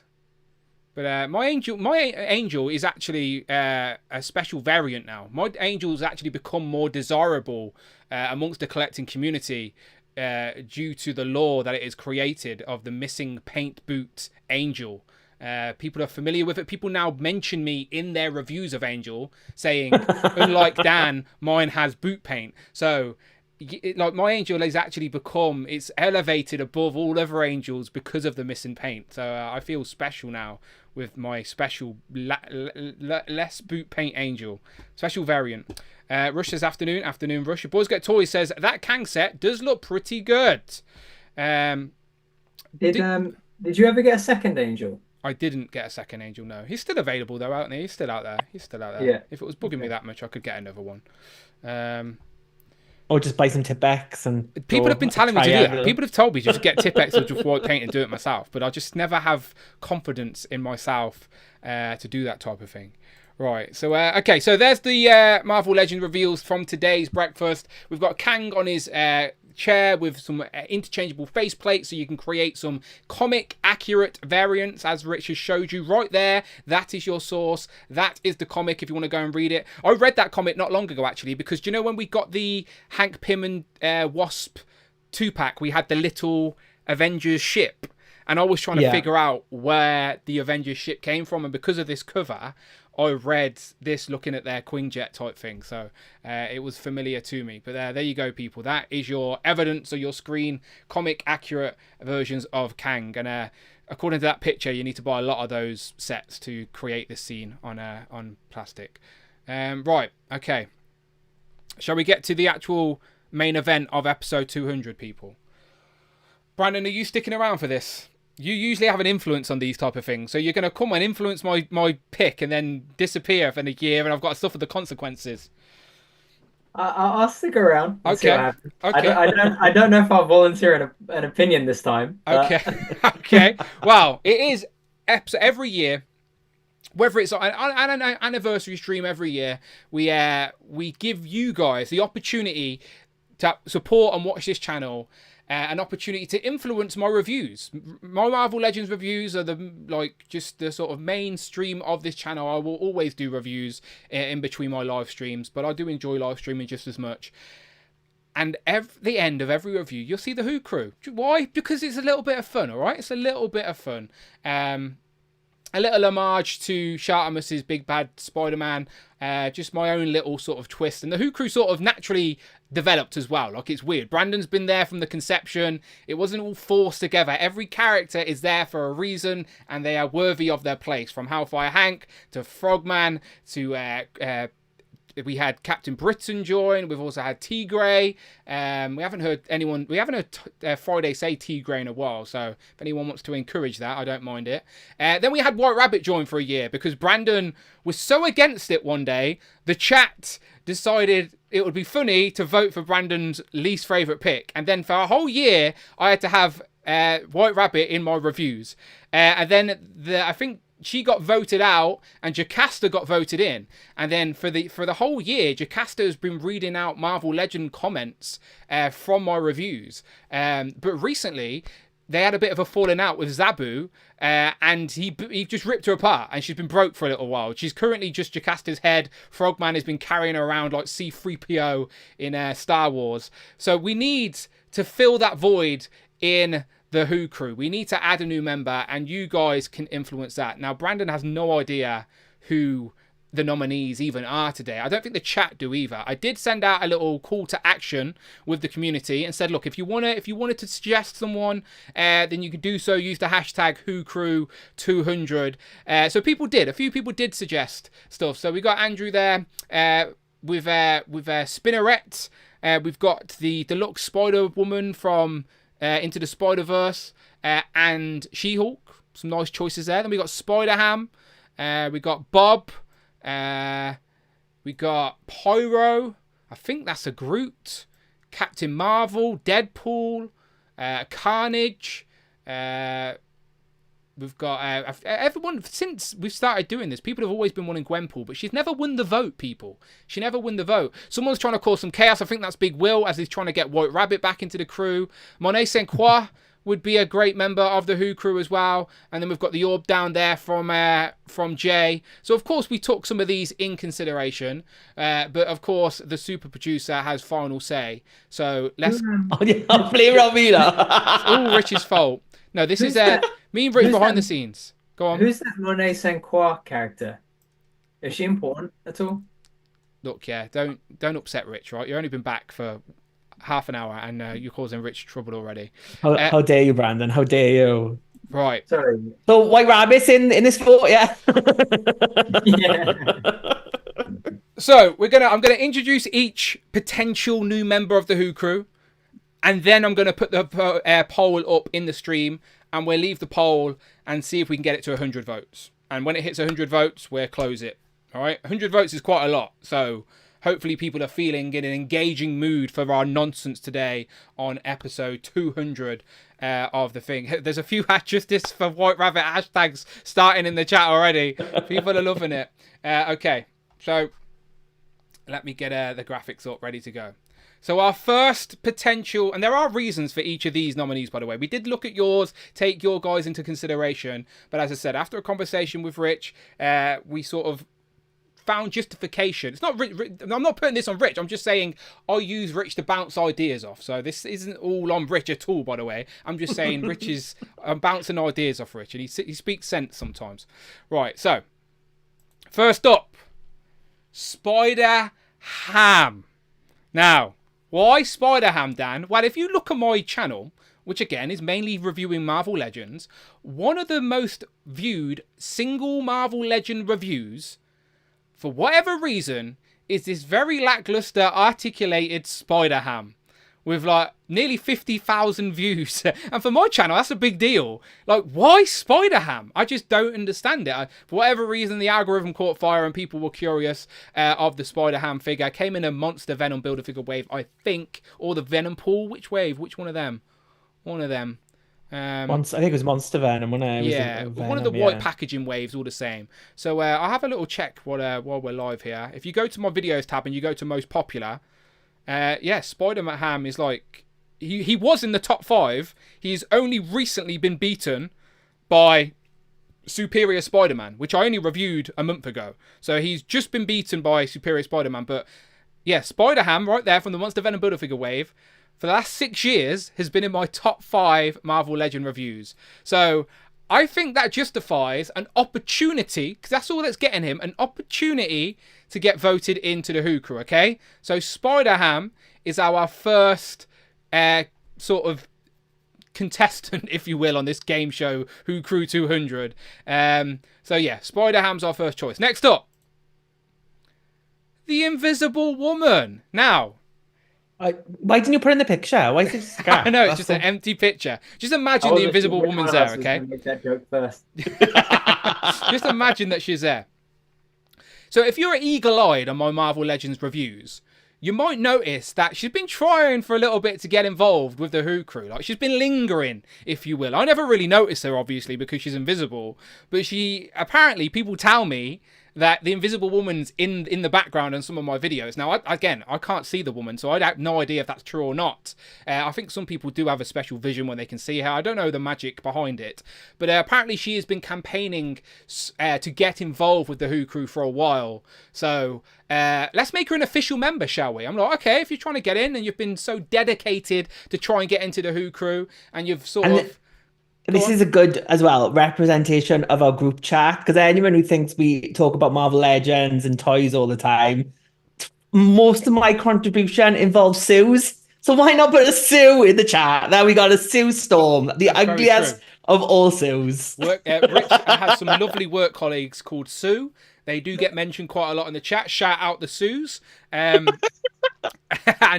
But my angel is actually a special variant now. My angel's actually become more desirable amongst the collecting community due to the lore that it has created of the missing paint boot angel. People are familiar with it. People now mention me in their reviews of Angel, saying, unlike Dan, mine has boot paint. So, like, my Angel has actually become, it's elevated above all other Angels because of the missing paint. So I feel special now with my special less boot paint Angel. Special variant. Rush says, afternoon Rush. Your Boys Get Toys says, that Kang set does look pretty good. Did you ever get a second Angel? I didn't get a second Angel, no. He's still available, though, out there. He's still out there. Yeah. If it was bugging me that much, I could get another one. Or just buy some Tipex and... People have been telling me to do that. People have told me just get Tipex or just white paint and do it myself. But I just never have confidence in myself to do that type of thing. Right, so, okay, so there's the Marvel Legends reveals from today's breakfast. We've got Kang on his chair with some interchangeable faceplates, so you can create some comic accurate variants, as Rich has showed you right there. That is your source. That is the comic if you want to go and read it. I read that comic not long ago, actually, because do you know when we got the Hank Pym and Wasp 2-pack, we had the little Avengers ship, and I was trying to figure out where the Avengers ship came from, and because of this cover, I read this looking at their Quinjet type thing, so it was familiar to me. But there you go, people. That is your evidence or your screen comic accurate versions of Kang. And according to that picture, you need to buy a lot of those sets to create this scene on plastic. Right, okay. Shall we get to the actual main event of episode 200, people? Brandon, are you sticking around for this? You usually have an influence on these type of things, so you're going to come and influence my pick and then disappear for a year, and I've got to suffer the consequences. I'll stick around. Okay. Okay. I don't know if I'll volunteer an opinion this time. Okay. Okay. Well, it is every year. Whether it's an anniversary stream every year, we give you guys the opportunity to support and watch this channel. An opportunity to influence my reviews. My Marvel Legends reviews are just the sort of mainstream of this channel. I will always do reviews in between my live streams, but I do enjoy live streaming just as much. And at the end of every review, you'll see the Who crew. Why? Because it's a little bit of fun, all right? It's a little bit of fun. A little homage to Shartimus's Big Bad Spider-Man. Just my own little sort of twist. And the Who crew sort of naturally developed as well. Like, it's weird. Brandon's been there from the conception. It wasn't all forced together. Every character is there for a reason, and they are worthy of their place. From Hellfire Hank to Frogman to... we had Captain Britain join. We've also had Tigray. We haven't heard Friday say Tigray in a while. So if anyone wants to encourage that, I don't mind it. Then we had White Rabbit join for a year because Brandon was so against it one day. The chat decided it would be funny to vote for Brandon's least favourite pick. And then for a whole year, I had to have White Rabbit in my reviews. And then I think... she got voted out and Jocasta got voted in. And then for the whole year, Jocasta has been reading out Marvel Legend comments from my reviews. But recently, they had a bit of a falling out with Zabu, and he just ripped her apart, and she's been broke for a little while. She's currently just Jocasta's head. Frogman has been carrying her around like C-3PO in Star Wars. So we need to fill that void in the Who crew. We need to add a new member, and you guys can influence that. Now, Brandon has no idea who the nominees even are today. I don't think the chat do either. I did send out a little call to action with the community and said, look, if you wanted to suggest someone, then you could do so. Use the hashtag WhoCrew200. So people did. A few people did suggest stuff. So we got Andrew there with Spinneret. We've got the deluxe Spider Woman from Into the Spider-Verse and She-Hulk. Some nice choices there. Then we got Spider-Ham. We got Bob. We got Pyro. I think that's a Groot. Captain Marvel. Deadpool. Carnage. We've got everyone. Since we've started doing this, people have always been wanting Gwenpool, but she's never won the vote, people. She never won the vote. Someone's trying to cause some chaos. I think that's Big Will, as he's trying to get White Rabbit back into the crew. Monet Saint Croix would be a great member of the Who crew as well. And then we've got the orb down there from Jay. So, of course, we took some of these in consideration. But, of course, the super producer has final say. So, let's... I'll play Romina. It's all Rich's fault. No, this is me and Rich behind the scenes. Go on. Who's that Monet Saint Croix character? Is she important at all? Look, yeah, don't upset Rich, right? You've only been back for half an hour and you're causing Rich trouble already. How dare you, Brandon? How dare you? Right. Sorry. So White Rabbit's in this vote, yeah? Yeah. So I'm gonna introduce each potential new member of the Who crew, and then I'm gonna put the poll up in the stream, and we'll leave the poll and see if we can get it to 100 votes. And when it hits 100 votes, we'll close it. All right, 100 votes is quite a lot, so hopefully people are feeling in an engaging mood for our nonsense today on episode 200 of the thing. There's a few justice for White Rabbit hashtags starting in the chat already. People are loving it. Okay, so let me get the graphics up, ready to go. So our first potential, and there are reasons for each of these nominees, by the way. We did look at yours, take your guys into consideration. But as I said, after a conversation with Rich, we sort of found justification. It's not I'm not putting this on Rich. I'm just saying I use Rich to bounce ideas off. So this isn't all on Rich at all, by the way. I'm just saying I'm bouncing ideas off Rich, and he speaks sense sometimes. Right, so first up, Spider-Ham. Now, why Spider-Ham, Dan? Well, if you look at my channel, which again is mainly reviewing Marvel Legends, one of the most viewed single Marvel Legend reviews, for whatever reason, is this very lackluster articulated Spider-Ham with like nearly 50,000 views. And for my channel, that's a big deal. Like, why Spider-Ham? I just don't understand it. For whatever reason, the algorithm caught fire and people were curious of the Spider-Ham figure. Came in a Monster Venom Build-A-Figure wave, I think. Or the Venom Pool. Which wave? Which one of them? One of them. I think it was Monster Venom, wasn't it? Yeah, one of the white packaging waves, all the same. So I'll have a little check while we're live here. If you go to my videos tab and you go to most popular, yeah, Spider-Ham is like, he was in the top 5. He's only recently been beaten by Superior Spider-Man, which I only reviewed a month ago. So he's just been beaten by Superior Spider-Man. But yeah, Spider-Ham right there from the Monster Venom Build-A-Figure wave, for the last 6 years, has been in my top 5 Marvel Legend reviews. So I think that justifies an opportunity, because that's all that's getting him, an opportunity to get voted into the Who crew, okay? So Spider-Ham is our first sort of contestant, if you will, on this game show, Who Crew 200. So yeah, Spider-Ham's our first choice. Next up, the Invisible Woman. Now, why didn't you put in the picture? Why is it scratched? I know, it's just an empty picture. Just imagine the Invisible Woman's there, okay? Make that joke first. Just imagine that she's there. So if you're eagle-eyed on my Marvel Legends reviews, you might notice that she's been trying for a little bit to get involved with the Who crew. Like, she's been lingering, if you will. I never really noticed her, obviously, because she's invisible. But apparently, people tell me that the Invisible Woman's in the background in some of my videos. Now, I can't see the woman, so I have no idea if that's true or not. I think some people do have a special vision when they can see her. I don't know the magic behind it. But apparently she has been campaigning to get involved with the Who crew for a while. So let's make her an official member, shall we? I'm like, okay, if you're trying to get in and you've been so dedicated to try and get into the Who crew and you've This is a good, as well, representation of our group chat, because anyone who thinks we talk about Marvel Legends and toys all the time, most of my contribution involves Sue's. So why not put a Sue in the chat? Now we got a Sue Storm, the That's very ugliest true. of all Sues. Rich has some lovely work colleagues called Sue. They do get mentioned quite a lot in the chat. Shout out the Sues. And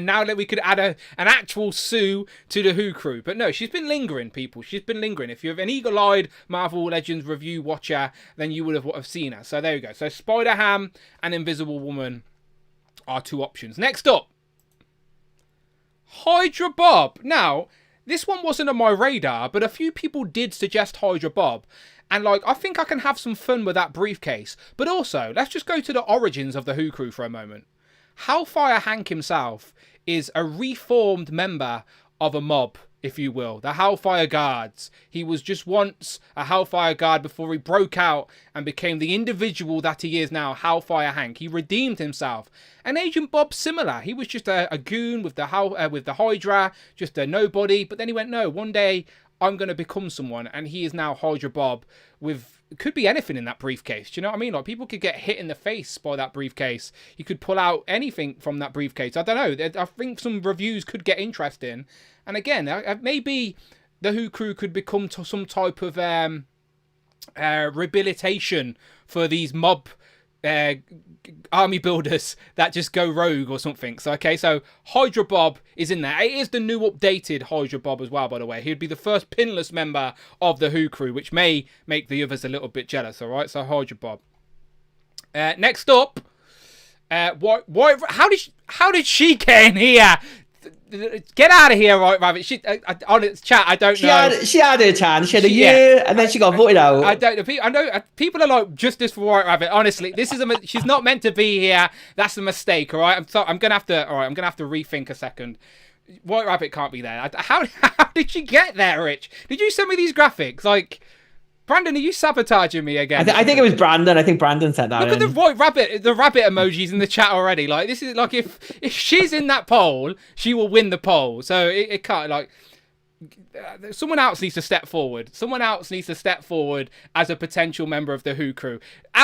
now that we could add an actual Sue to the Who crew. But no, she's been lingering, people. She's been lingering. If you're an eagle-eyed Marvel Legends review watcher, then you would have seen her. So there you go. So Spider-Ham and Invisible Woman are two options. Next up, Hydra Bob. Now, this one wasn't on my radar, but a few people did suggest Hydra Bob. And, like, I think I can have some fun with that briefcase. But also, let's just go to the origins of the Who crew for a moment. Hellfire Hank himself is a reformed member of a mob, if you will, the Hellfire Guards. He was just once a Hellfire Guard before he broke out and became the individual that he is now, Hellfire Hank. He redeemed himself. And Agent Bob, similar. He was just a goon with the Hydra, just a nobody. But then he went, no, one day I'm going to become someone. And he is now Hydra Bob with... could be anything in that briefcase. Do you know what I mean? Like, people could get hit in the face by that briefcase. You could pull out anything from that briefcase. I don't know. I think some reviews could get interesting. And again, maybe the Who crew could become some type of rehabilitation for these mob army builders that just go rogue or something. So, okay, so Hydra Bob is in there. It is the new updated Hydra Bob as well, by the way. He'd be the first pinless member of the Who crew, which may make the others a little bit jealous, all right? So Hydra Bob. Next up, how did she get in here? Get out of here, right, Rabbit. She on its chat. I don't know. She had her chance. She had a year, and then she got voted out. I don't know. I know people are like justice for White Rabbit. Honestly, this is she's not meant to be here. That's a mistake. All right. I'm gonna have to rethink a second. White Rabbit can't be there. How did she get there, Rich? Did you send me these graphics? Like, Brandon, are you sabotaging me again? I think it was Brandon. I think Brandon sent that. Look at the White Rabbit, the rabbit emojis in the chat already. Like, this is like if she's in that poll, she will win the poll. So it can't, like, someone else needs to step forward. Someone else needs to step forward as a potential member of the Who crew.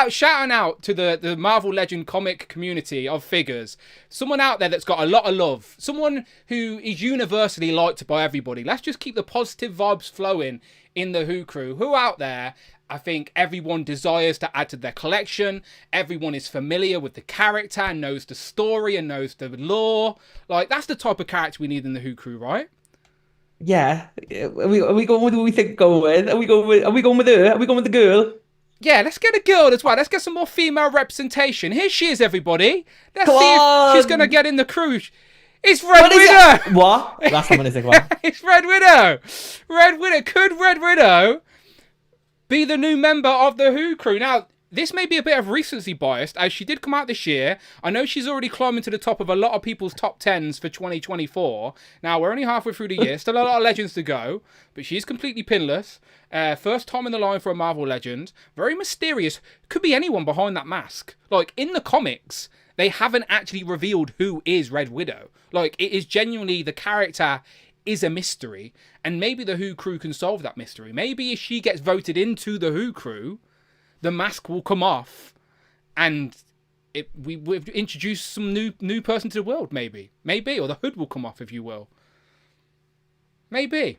Shouting out to the Marvel Legend comic community of figures. Someone out there that's got a lot of love. Someone who is universally liked by everybody. Let's just keep the positive vibes flowing in the Who crew. Who out there, I think everyone desires to add to their collection. Everyone is familiar with the character and knows the story and knows the lore. Like, that's the type of character we need in the Who crew, right? Yeah. Are we going with who we think going with? Are we going with her? Are we going with the girl? Yeah, let's get a girl as well. Let's get some more female representation. Here she is, everybody. Let's Come see on. if she's going to get in the crew. It's Red Widow! What? That's what I'm going to think about. It's Red Widow! Red Widow. Could Red Widow be the new member of the Who crew? Now, this may be a bit of recency biased, as she did come out this year. I know she's already climbing to the top of a lot of people's top 10s for 2024. Now, we're only halfway through the year. Still a lot of Legends to go. But she's completely pinless. First time in the line for a Marvel Legend. Very mysterious. Could be anyone behind that mask. Like, in the comics, they haven't actually revealed who is Red Widow. Like, it is genuinely, the character is a mystery. And maybe the Who crew can solve that mystery. Maybe if she gets voted into the Who crew, the mask will come off and we've introduced some new person to the world, maybe. Or the hood will come off, if you will. Maybe.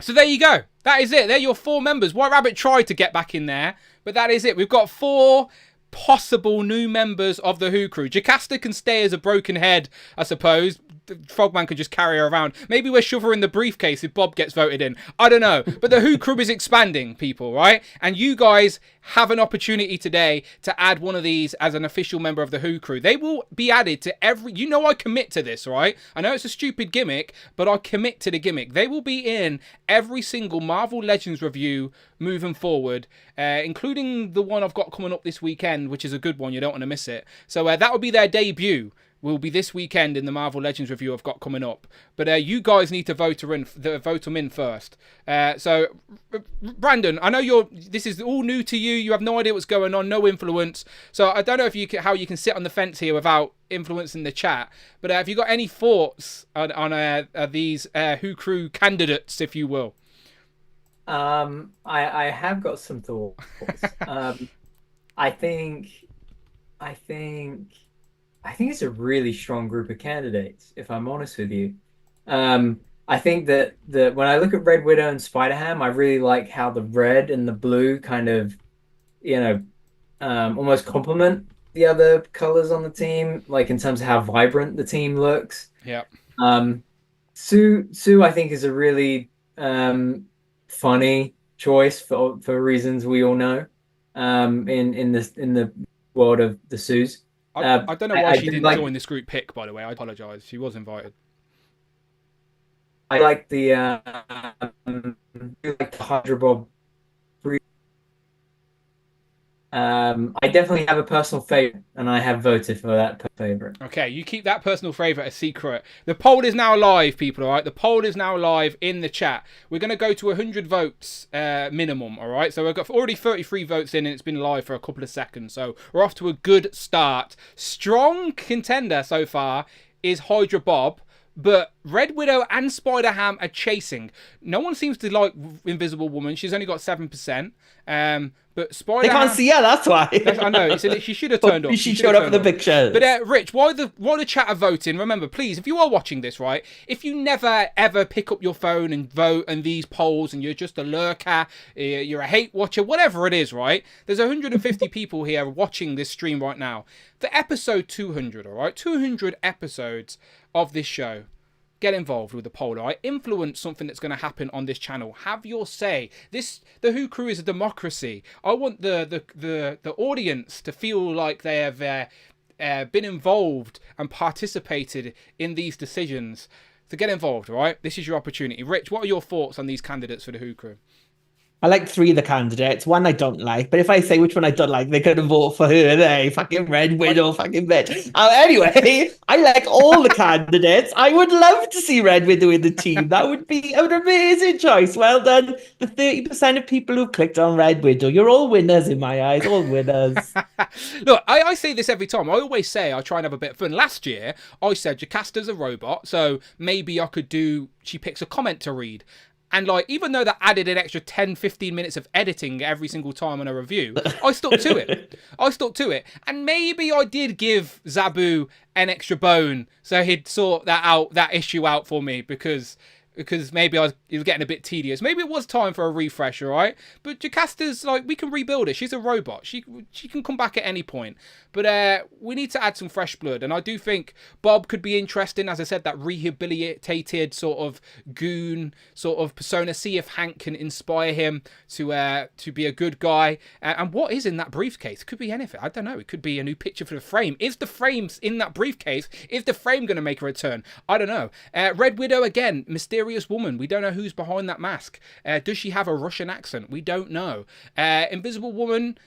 So there you go. That is it. They're your 4 members. White Rabbit tried to get back in there, but that is it. We've got 4 possible new members of the Who crew. Jocasta can stay as a broken head, I suppose. Frogman could just carry her around. Maybe we'll shove her in the briefcase if Bob gets voted in. I don't know. But the Who crew is expanding, people, right? And you guys have an opportunity today to add one of these as an official member of the Who crew. They will be added to every... You know I commit to this, right? I know it's a stupid gimmick, but I commit to the gimmick. They will be in every single Marvel Legends review moving forward, including the one I've got coming up this weekend, which is a good one. You don't want to miss it. So that will be their debut. Will be this weekend in the Marvel Legends review I've got coming up. But you guys need to vote them in first. So, Brandon, I know this is all new to you. You have no idea what's going on, no influence. So I don't know if how you can sit on the fence here without influencing the chat. But have you got any thoughts on these Who crew candidates, if you will? I have got some thoughts. I think I think I think it's a really strong group of candidates, if I'm honest with you. I think that when I look at Red Widow and Spider-Ham, I really like how the red and the blue kind of, you know, almost complement the other colors on the team, like in terms of how vibrant the team looks. Yeah. Sue, I think is a really funny choice for reasons we all know. In the world of the Sues. I don't know why she didn't like, join this group pick, by the way. I apologize. She was invited. I like the Hydra Bob. I definitely have a personal favorite, and I have voted for that favorite. Okay, you keep that personal favorite a secret. The poll is now live, people, all right? The poll is now live in the chat. We're going to go to 100 votes minimum, all right? So we've got already 33 votes in, and it's been live for a couple of seconds. So we're off to a good start. Strong contender so far is Hydra Bob. But Red Widow and Spider-Ham are chasing. No one seems to like Invisible Woman. She's only got 7%. But Spider-Ham... They can't see her, that's why. I know. She should have turned up. She showed up in the picture. But Rich, while the chat are voting, remember, please, if you are watching this, right, if you never, ever pick up your phone and vote in these polls and you're just a lurker, you're a hate watcher, whatever it is, right, there's 150 people here watching this stream right now. For episode 200, all right, 200 episodes of this show, get involved with the poll, all right? Influence something that's going to happen on this channel. Have your say. The Who Crew is a democracy. I want the audience to feel like they have been involved and participated in these decisions. So get involved, all right? This is your opportunity. Rich, what are your thoughts on these candidates for the Who Crew? I like 3 of the candidates. One I don't like, but if I say which one I don't like, they're going to vote for her. They fucking Red Widow, fucking bitch. Anyway, I like all the candidates. I would love to see Red Widow in the team. That would be an amazing choice. Well done. The 30% of people who clicked on Red Widow, you're all winners in my eyes. All winners. Look, I say this every time. I always say I try and have a bit of fun. Last year, I said Jacasta's a robot, so maybe I could do. She picks a comment to read. And like, even though that added an extra 10, 15 minutes of editing every single time on a review, I stuck to it. And maybe I did give Zabu an extra bone so he'd sort that issue out for me because maybe it was getting a bit tedious. Maybe it was time for a refresh, all right? But Jacasta's, like, we can rebuild it. She's a robot. She can come back at any point. But we need to add some fresh blood. And I do think Bob could be interesting. As I said, that rehabilitated sort of goon sort of persona. See if Hank can inspire him to be a good guy. And what is in that briefcase? Could be anything. I don't know. It could be a new picture for the frame. Is the frame in that briefcase? Is the frame going to make a return? I don't know. Red Widow, again, mysterious woman. We don't know who's behind that mask. Does she have a Russian accent? We don't know. Invisible Woman,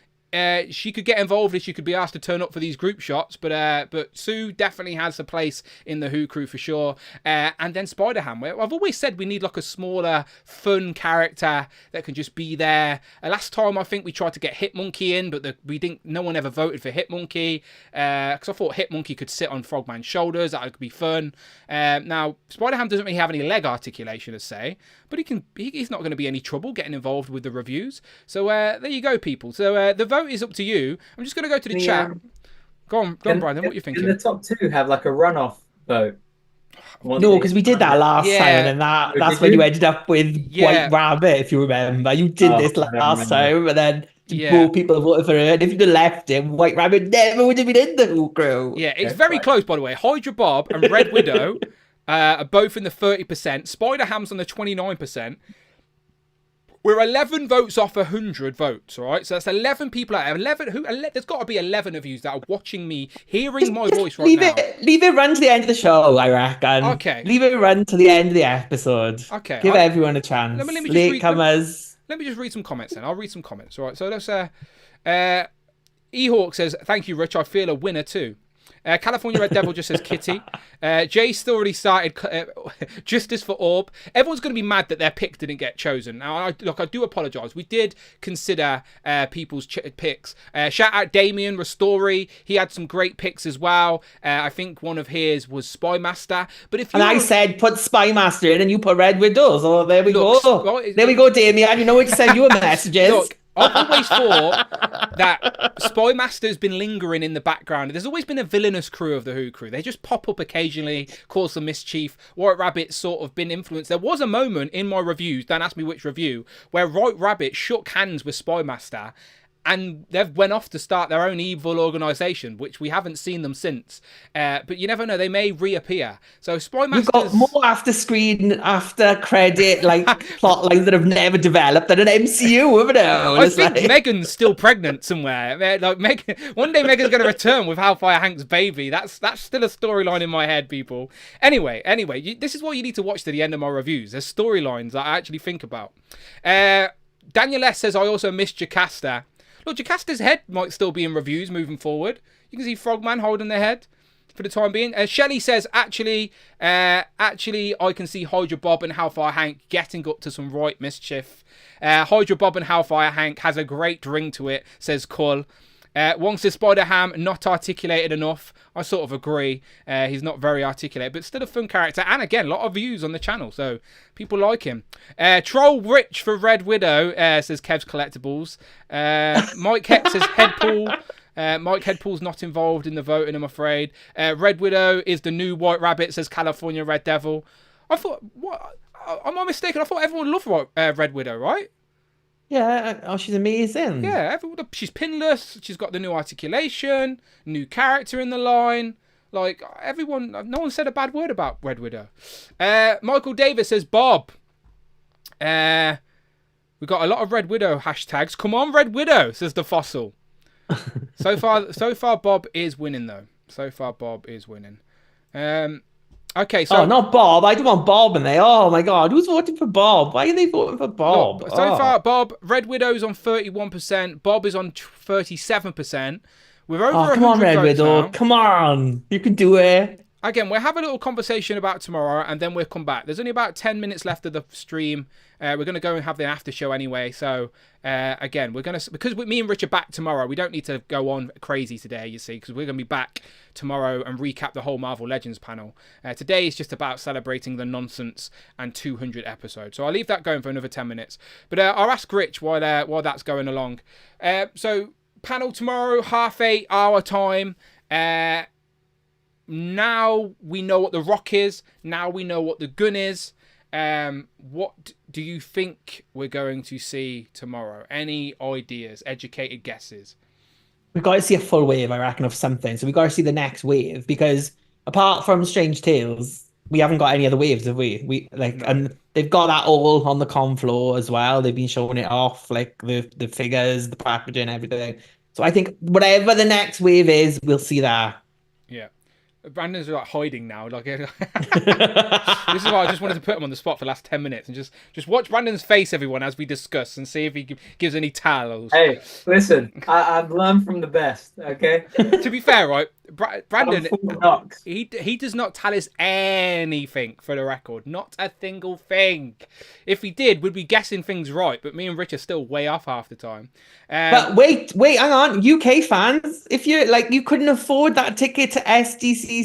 she could get involved if she could be asked to turn up for these group shots, but Sue definitely has a place in the Who Crew for sure. And then Spider-Ham. I've always said we need like a smaller, fun character that can just be there. Last time I think we tried to get Hitmonkey in, but no one ever voted for Hitmonkey because I thought Hitmonkey could sit on Frogman's shoulders. That could be fun. Now Spider-Ham doesn't really have any leg articulation, to say, but he's not going to be any trouble getting involved with the reviews. So there you go, people. So the vote is up to you. I'm just going to go to the chat. Go on, Brandon. What are you thinking? Can the top 2 have like a runoff vote? No, because we did that last time, and that's when you ended up with White Rabbit, if you remember. You did this last time, and then more people voted for it. And if you'd have left him, White Rabbit never would have been in the Who Crew. Yeah, it's very close, by the way. Hydra Bob and Red Widow are both in the 30%. Spider-Ham's on the 29%. We're 11 votes off 100 votes, all right? So that's 11 people out. 11. There's got to be 11 of you that are watching me, hearing my voice right now. Leave it run to the end of the show, I reckon. Okay. Leave it run to the end of the episode. Okay. Give everyone a chance. Latecomers. Let me just read some comments then. I'll read some comments, all right? So let's... E-Hawk says, thank you, Rich. I feel a winner too. California Red Devil just says Kitty. Jay's already started Justice for Orb. Everyone's going to be mad that their pick didn't get chosen. Now, I do apologise. We did consider people's picks. Shout out Damien Ristori. He had some great picks as well. I think one of his was Spymaster. But if you I said put Spymaster in and you put Red Widow. So there we go. There we go, Damien. You know what to send you messages. Look, I've always thought that Spymaster's been lingering in the background. There's always been a villainous crew of the Who crew. They just pop up occasionally, cause some mischief. White Rabbit's sort of been influenced. There was a moment in my reviews, don't ask me which review, where White Rabbit shook hands with Spymaster, and they've went off to start their own evil organisation, which we haven't seen them since. But you never know, they may reappear. So Spymaster's... You've got more after-screen, after-credit, plot lines that have never developed than an MCU, haven't it? I think Megan's still pregnant somewhere. One day Megan's going to return with Hellfire Hank's baby. That's still a storyline in my head, people. Anyway, this is what you need to watch to the end of my reviews. There's storylines that I actually think about. Daniel S. says, I also missed Jocasta. Look, Jocasta's head might still be in reviews moving forward. You can see Frogman holding their head for the time being. Shelley says, actually, I can see Hydra Bob and Hellfire Hank getting up to some right mischief. Hydra Bob and Hellfire Hank has a great ring to it, says Cull. Wong says Spider-Ham not articulated enough. I sort of agree. He's not very articulate, but still a fun character. And again, a lot of views on the channel, so people like him. Troll Rich for Red Widow, says Kev's Collectibles. Mike Heck says Headpool. Mike Headpool's not involved in the voting, I'm afraid. Red Widow is the new White Rabbit, says California Red Devil. I thought, what? Am I mistaken? I thought everyone loved Red Widow, right? Yeah, oh, she's amazing. Yeah, she's pinless. She's got the new articulation, new character in the line. Like, everyone, no one said a bad word about Red Widow. Michael Davis says, Bob. We've got a lot of Red Widow hashtags. Come on, Red Widow, says the Fossil. So far, Bob is winning, though. So far, Bob is winning. Okay, so... Oh, not Bob. I don't want Bob in there. Oh, my God. Who's voting for Bob? Why are they voting for Bob? Look, so far, Bob, Red Widow's on 31%. Bob is on 37%. We're over 100 come on, Red votes Widow. now. Come on. You can do it. Again, we'll have a little conversation about tomorrow, and then we'll come back. There's only about 10 minutes left of the stream. We're going to go and have the after show anyway. So, again, we're going to... Because me and Rich are back tomorrow, we don't need to go on crazy today, you see, because we're going to be back tomorrow and recap the whole Marvel Legends panel. Today is just about celebrating the nonsense and 200 episodes. So I'll leave that going for another 10 minutes. But I'll ask Rich while that's going along. So, panel tomorrow, 8:30 our time. Now we know what the rock is. Now we know what the gun is. What do you think we're going to see tomorrow? Any ideas? Educated guesses? We've got to see a full wave, I reckon, of something. So we've got to see the next wave, because apart from Strange Tales, we haven't got any other waves, have we? And they've got that all on the con floor as well. They've been showing it off, like the figures, the packaging, everything. So I think whatever the next wave is, we'll see that. Yeah. Brandon's like hiding now. Like, this is why I just wanted to put him on the spot for the last 10 minutes and just watch Brandon's face, everyone, as we discuss and see if he gives any tales. Hey, listen, I've learned from the best. Okay. To be fair, right, Brandon, he does not tell us anything, for the record, not a single thing. If he did, we'd be guessing things right. But me and Rich are still way off half the time. But wait, hang on, UK fans, if you're like you couldn't afford that ticket to SDCC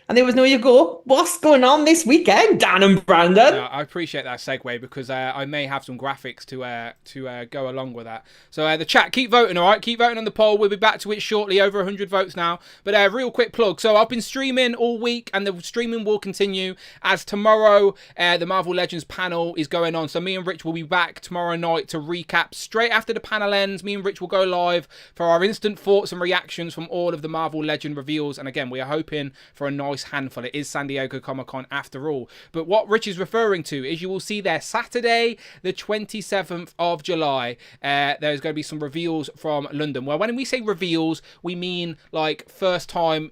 and there was no you go, what's going on this weekend, Dan and Brandon? I appreciate that segue, because I may have some graphics to go along with that. So the chat, keep voting, all right? Keep voting on the poll. We'll be back to it shortly. Over 100 votes now. But real quick plug. So I've been streaming all week, and the streaming will continue as tomorrow the Marvel Legends panel is going on. So me and Rich will be back tomorrow night to recap straight after the panel ends. Me and Rich will go live for our instant thoughts and reactions from all of the Marvel Legend reveals. And again, we are hoping for a nice handful. It is San Diego Comic-Con after all. But what Rich is referring to is you will see there Saturday, the 27th of July, there's going to be some reveals from London. Well, when we say reveals, we mean like first time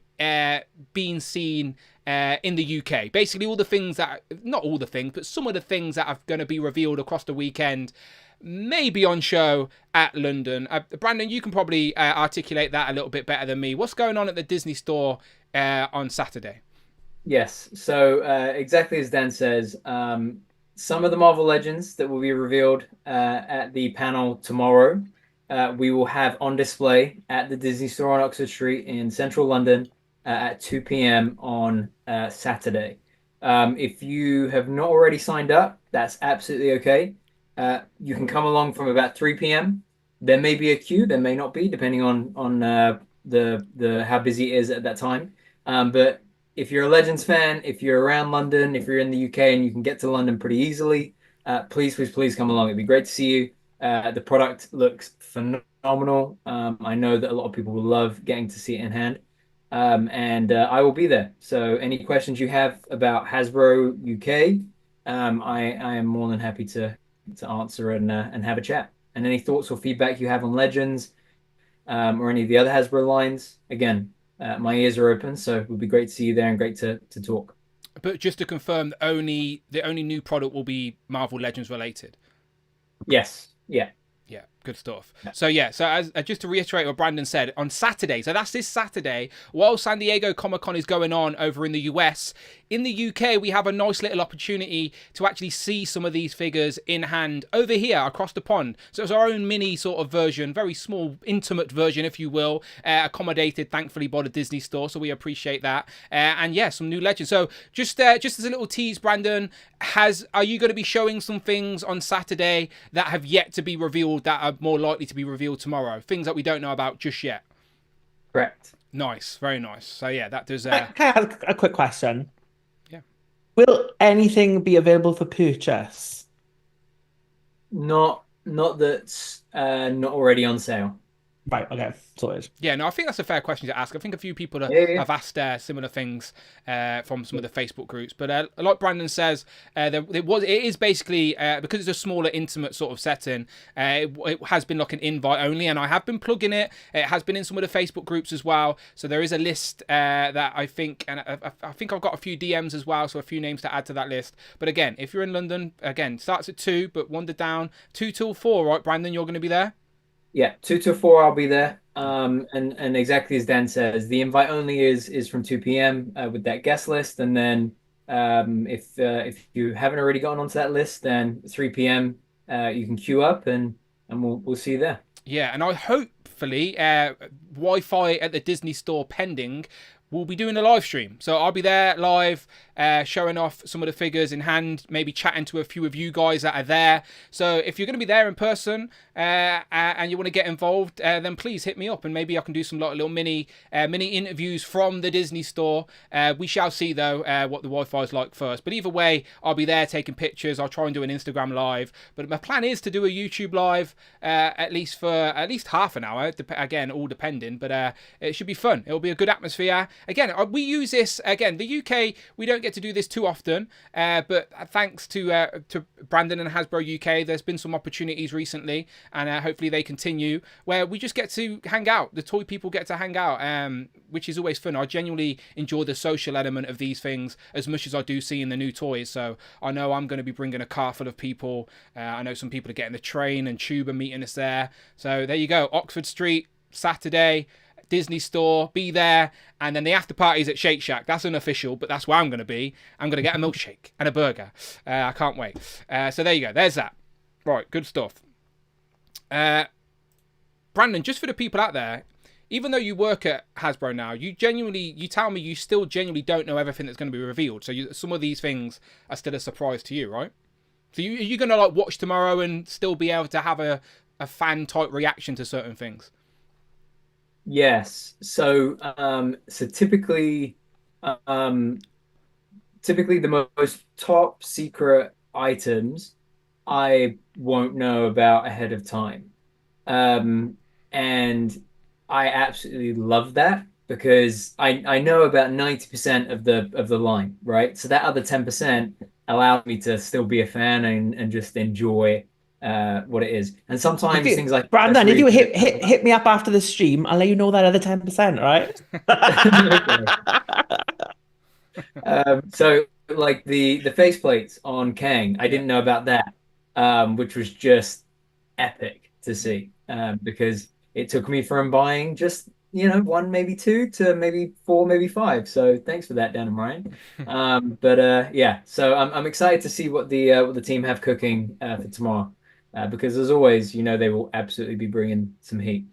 being seen in the UK. Basically, all the things that, not all the things, but some of the things that are going to be revealed across the weekend, maybe on show at London. Brandon, you can probably articulate that a little bit better than me. What's going on at the Disney store on Saturday? Yes, so exactly as Dan says, some of the Marvel Legends that will be revealed at the panel tomorrow, we will have on display at the Disney Store on Oxford Street in central London at 2 p.m. on Saturday. If you have not already signed up, that's absolutely okay. You can come along from about 3 p.m. There may be a queue, there may not be, depending on the how busy it is at that time. But if you're a Legends fan, if you're around London, if you're in the UK and you can get to London pretty easily, please come along. It'd be great to see you. The product looks phenomenal. I know that a lot of people will love getting to see it in hand. And I will be there. So any questions you have about Hasbro UK, I am more than happy to answer and have a chat. And any thoughts or feedback you have on Legends or any of the other Hasbro lines, again, my ears are open, so it would be great to see you there and great to talk. But just to confirm, the only new product will be Marvel Legends related. Yes. Yeah. Yeah, good stuff. So as just to reiterate what Brandon said, on Saturday, so that's this Saturday, while San Diego Comic-Con is going on over in the US, in the UK, we have a nice little opportunity to actually see some of these figures in hand over here across the pond. So it's our own mini sort of version, very small, intimate version, if you will, accommodated, thankfully, by the Disney Store. So we appreciate that. And yeah, some new Legends. So just as a little tease, Brandon, are you going to be showing some things on Saturday that have yet to be revealed that are more likely to be revealed tomorrow? Things that we don't know about just yet. Correct. Nice, very nice. So yeah, that does. Can I ask a quick question? Yeah. Will anything be available for purchase? Not that's not already on sale. Right, okay, sorted. Yeah, no, I think that's a fair question to ask. I think a few people have asked similar things from some of the Facebook groups. But like Brandon says, it is basically, because it's a smaller, intimate sort of setting, it has been like an invite only, and I have been plugging it. It has been in some of the Facebook groups as well. So there is a list that I think, and I think I've got a few DMs as well, so a few names to add to that list. But again, if you're in London, again, starts at 2, but wander down 2 till 4, right, Brandon? You're going to be there? Yeah, 2 to 4, I'll be there. And exactly as Dan says, the invite only is from 2 p.m. With that guest list, and then if you haven't already gotten onto that list, then 3 p.m. You can queue up and we'll see you there. Yeah, and I hopefully Wi-Fi at the Disney Store pending. We'll be doing a live stream, so I'll be there live, showing off some of the figures in hand, maybe chatting to a few of you guys that are there. So if you're going to be there in person and you want to get involved, then please hit me up, and maybe I can do some little mini interviews from the Disney Store. We shall see though what the Wi-Fi is like first. But either way, I'll be there taking pictures. I'll try and do an Instagram live, but my plan is to do a YouTube live at least half an hour. Again, all depending, but it should be fun. It'll be a good atmosphere. Again, we use this, again, the UK, we don't get to do this too often, but thanks to Brandon and Hasbro UK, there's been some opportunities recently, and hopefully they continue, where we just get to hang out. The toy people get to hang out, which is always fun. I genuinely enjoy the social element of these things as much as I do seeing the new toys, so I know I'm going to be bringing a car full of people. I know some people are getting the train and tube and meeting us there. So there you go, Oxford Street, Saturday, Disney Store, be there, and then the after party's at Shake Shack. That's unofficial, but that's where I'm going to be. I'm going to get a milkshake and a burger. I can't wait. So there you go. There's that. Right, good stuff. Brandon, just for the people out there, even though you work at Hasbro now, you tell me you still genuinely don't know everything that's going to be revealed. So some of these things are still a surprise to you, right? So are you going to like watch tomorrow and still be able to have a fan type reaction to certain things? Yes. So typically the most top secret items I won't know about ahead of time. And I absolutely love that, because I know about 90% of the line, right? So that other 10% allows me to still be a fan and just enjoy what it is. And sometimes things like Brandon, if you hit me up after the stream, I'll let you know that other 10%, right? So like the faceplates on Kang, I didn't know about that, which was just epic to see, because it took me from buying just one, maybe two, to maybe four, maybe five. So thanks for that, Dan and Ryan. But yeah, so I'm excited to see what the team have cooking for tomorrow, because as always, they will absolutely be bringing some heat.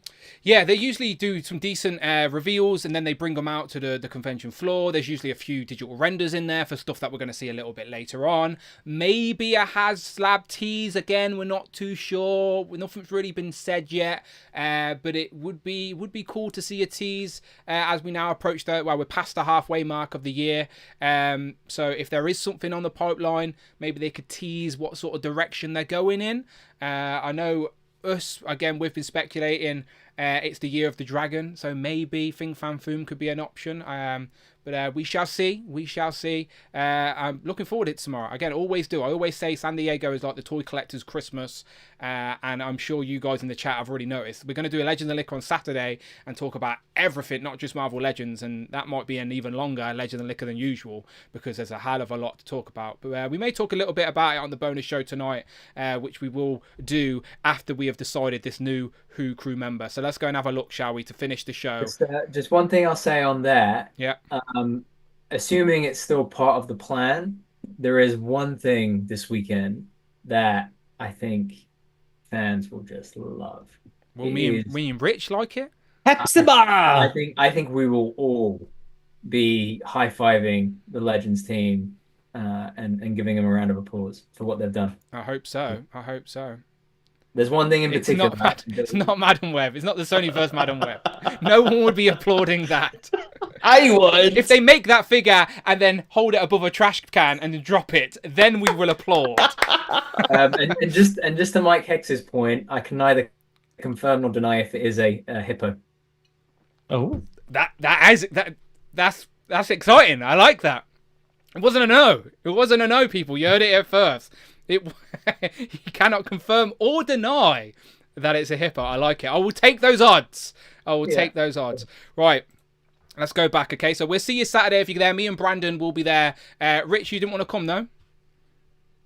Yeah, they usually do some decent reveals, and then they bring them out to the convention floor. There's usually a few digital renders in there for stuff that we're going to see a little bit later on. Maybe a HasLab tease. Again, we're not too sure. Nothing's really been said yet, but it would be cool to see a tease as we now approach we're past the halfway mark of the year. So if there is something on the pipeline, maybe they could tease what sort of direction they're going in. I know again, we've been speculating. It's the year of the dragon, so maybe Fing Fan Foom could be an option. But we shall see. We shall see. I'm looking forward to it tomorrow. Again, always do. I always say San Diego is like the toy collector's Christmas. And I'm sure you guys in the chat have already noticed. We're going to do a Legends and Liquor on Saturday and talk about everything, not just Marvel Legends. And that might be an even longer Legends and Liquor than usual, because there's a hell of a lot to talk about. But we may talk a little bit about it on the bonus show tonight, which we will do after we have decided this new Who crew member. So let's go and have a look, shall we, to finish the show. Just one thing I'll say on that. Yeah. Assuming it's still part of the plan, there is one thing this weekend that I think fans will just love. Well, me and Rich like it. Hepzibah! I think we will all be high-fiving the Legends team and giving them a round of applause for what they've done. I hope so. I hope so. There's one thing in particular. It's not Madam Web. It's not the Sony vs. Madam Web. No one would be applauding that. I would. If they make that figure and then hold it above a trash can and then drop it, then we will applaud. And just to Mike Hex's point, I can neither confirm nor deny if it is a hippo. Oh, that's exciting. I like that. It wasn't a no. It wasn't a no, people. You heard it here first. You cannot confirm or deny that it's a hippo. I like it. I will take those odds. Take those odds. Right. Let's go back, okay? So we'll see you Saturday if you're there. Me and Brandon will be there. Rich, you didn't want to come, no?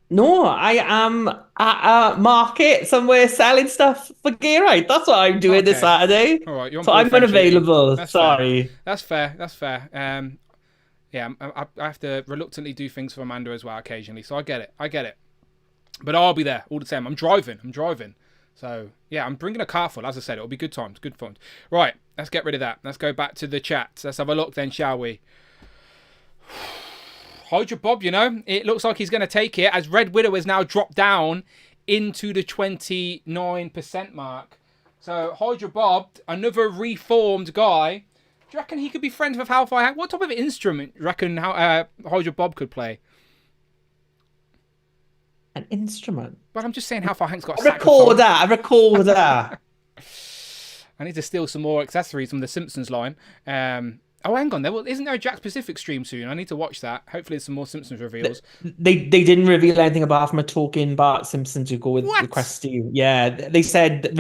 No, I am at a market somewhere selling stuff for Gear Right. That's what I'm doing this Saturday. All right, so I'm unavailable. Sorry. Fair. That's fair. That's fair. Yeah, I have to reluctantly do things for Amanda as well occasionally, so I get it. But I'll be there all the time. I'm driving. So, yeah, I'm bringing a car full. As I said, it'll be good times, good fun. Right, let's get rid of that. Let's go back to the chat. Let's have a look then, shall we? Hydra Bob, it looks like he's going to take it as Red Widow has now dropped down into the 29% mark. So, Hydra Bob, another reformed guy. Do you reckon he could be friends with Hellfire Hank? What type of instrument do you reckon Hydra Bob could play? An instrument? But I'm just saying Hellfire Hank's got a recorder. I need to steal some more accessories from the Simpsons line. Oh, hang on. Isn't there a Jack Pacific stream soon? I need to watch that. Hopefully there's some more Simpsons reveals. They didn't reveal anything apart from a talking Bart Simpson to go with the quest. Yeah, they said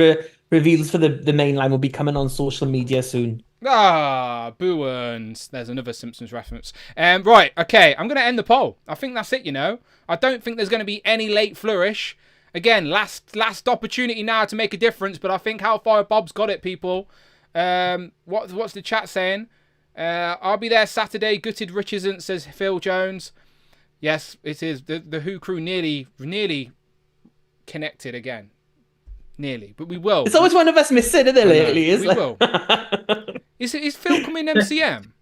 reveals for the main line will be coming on social media soon. Ah, boo-uns. There's another Simpsons reference. Right, okay. I'm going to end the poll. I think that's it, I don't think there's going to be any late flourish. Again, last opportunity now to make a difference, but I think Hellfire Bob's got it, people. What's the chat saying? I'll be there Saturday. Gutted Rich isn't, says Phil Jones. Yes, it is. The Who crew nearly connected again. Nearly, but we will. It's always one of us missing, isn't it, lately? We will. Is Phil coming MCM?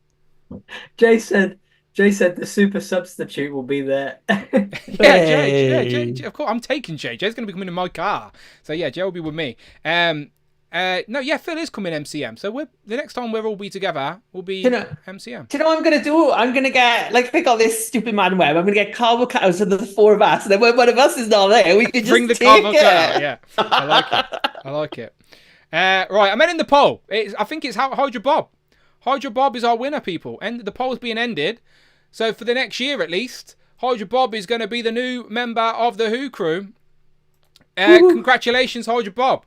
Jay said the super substitute will be there. Jay, of course. I'm taking Jay. Jay's going to be coming in my car. So, yeah, Jay will be with me. Phil is coming MCM. So the next time we'll all be together, we'll be MCM. Do you know what I'm going to do? I'm going to get, pick out this stupid man web. I'm going to get cardboard cutouts of the four of us. And then when one of us is not there, we can just bring the cardboard cutout. Yeah, I like it. Right, I'm ending the poll. I think it's Hydra Bob. Hydra Bob is our winner, people. And the poll's being ended. So for the next year, at least, Hydra Bob is going to be the new member of the Who crew. Congratulations, Hydra Bob.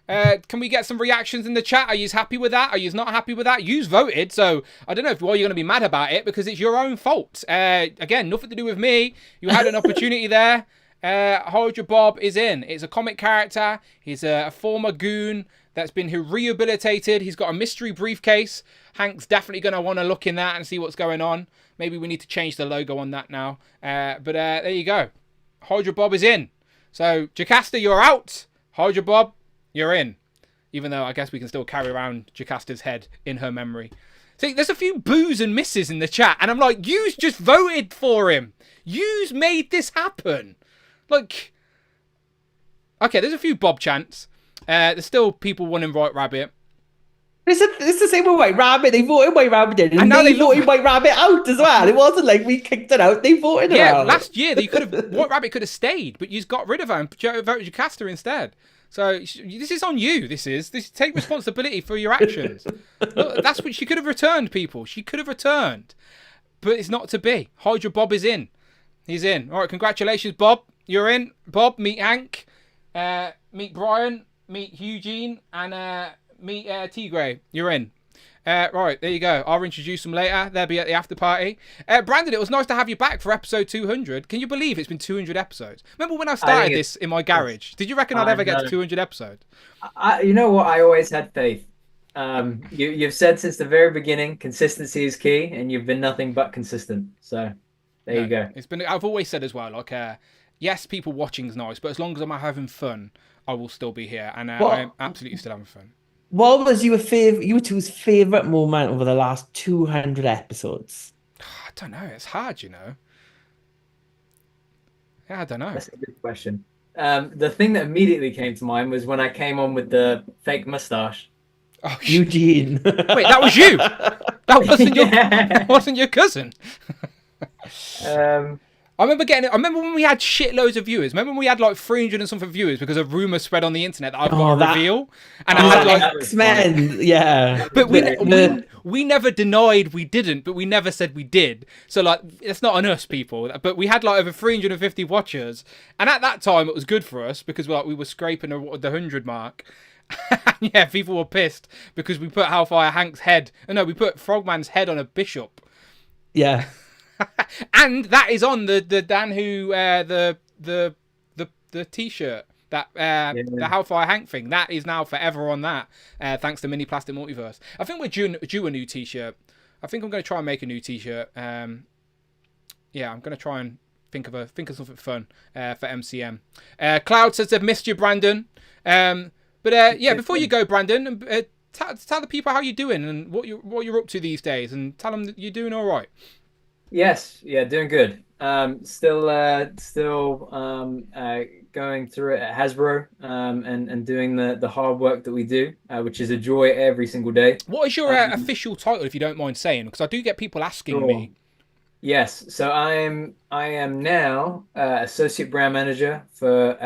Can we get some reactions in the chat? Are you happy with that? Are you not happy with that? You've voted, so I don't know why you're going to be mad about it, because it's your own fault. Again, nothing to do with me. You had an opportunity there. Hydra Bob is in. It's a comic character. He's a former goon that's been rehabilitated. He's got a mystery briefcase. Hank's definitely going to want to look in that and see what's going on. Maybe we need to change the logo on that now. But there you go. Hydra Bob is in. So, Jocasta, you're out. Hydra Bob, you're in. Even though I guess we can still carry around Jocasta's head in her memory. See, there's a few boos and misses in the chat. And I'm like, yous just voted for him. Yous made this happen. Like, okay, there's a few Bob chants. There's still people wanting White Rabbit. It's the same with White Rabbit. They voted White Rabbit in, and now they voted White Rabbit out as well. It wasn't like we kicked it out. They voted her out. Last year White Rabbit could have stayed, but you got rid of her and voted Jocasta instead. So this is on you. This take responsibility for your actions. Look, that's what she could have returned, people. She could have returned, but it's not to be. Hydra Bob is in. He's in. All right, congratulations, Bob. You're in. Bob, meet Hank, meet Brian, meet Eugene, and meet T-Gray. You're in. Right, there you go. I'll introduce them later. They'll be at the after party. Brandon, it was nice to have you back for episode 200. Can you believe it's been 200 episodes? Remember when I started this in my garage? Did you reckon I'd ever get to 200 episodes? You know what? I always had faith. You've said since the very beginning, consistency is key, and you've been nothing but consistent. So there you go. I've always said as well, like, yes, people watching is nice, but as long as I'm having fun, I will still be here, and I'm absolutely still having fun. What was you two's favourite moment over the last 200 episodes? I don't know. It's hard, you know. Yeah, I don't know. That's a good question. The thing that immediately came to mind was when I came on with the fake mustache. Oh, Eugene. Wait, that was you. That wasn't your cousin. I remember when we had shitloads of viewers. Remember when we had like 300 and something viewers because a rumor spread on the internet that I've got a reveal, and I had like X-Men, yeah. But we never denied we didn't, but we never said we did. So like, it's not on us, people. But we had like over 350 watchers, and at that time it was good for us because we were scraping the 100 mark. And yeah, people were pissed because we put Hellfire Hank's head. No, we put Frogman's head on a bishop. Yeah. And that is on the Dan Who the t-shirt that the Hellfire Hank thing that is now forever on that thanks to Mini Plastic Multiverse. I think we're due a new t-shirt. I think I'm going to try and make a new t-shirt. Yeah, I'm going to try and think of something fun for MCM. Cloud says they've missed you, Brandon. But yeah, before you go, Brandon, tell the people how you're doing and what you're up to these days, and tell them that you're doing all right. Yes, yeah, doing good. Still going through it at Hasbro, and doing the hard work that we do, which is a joy every single day. What is your official title, if you don't mind saying? Because I do get people asking me. Yes, so I am now associate brand manager for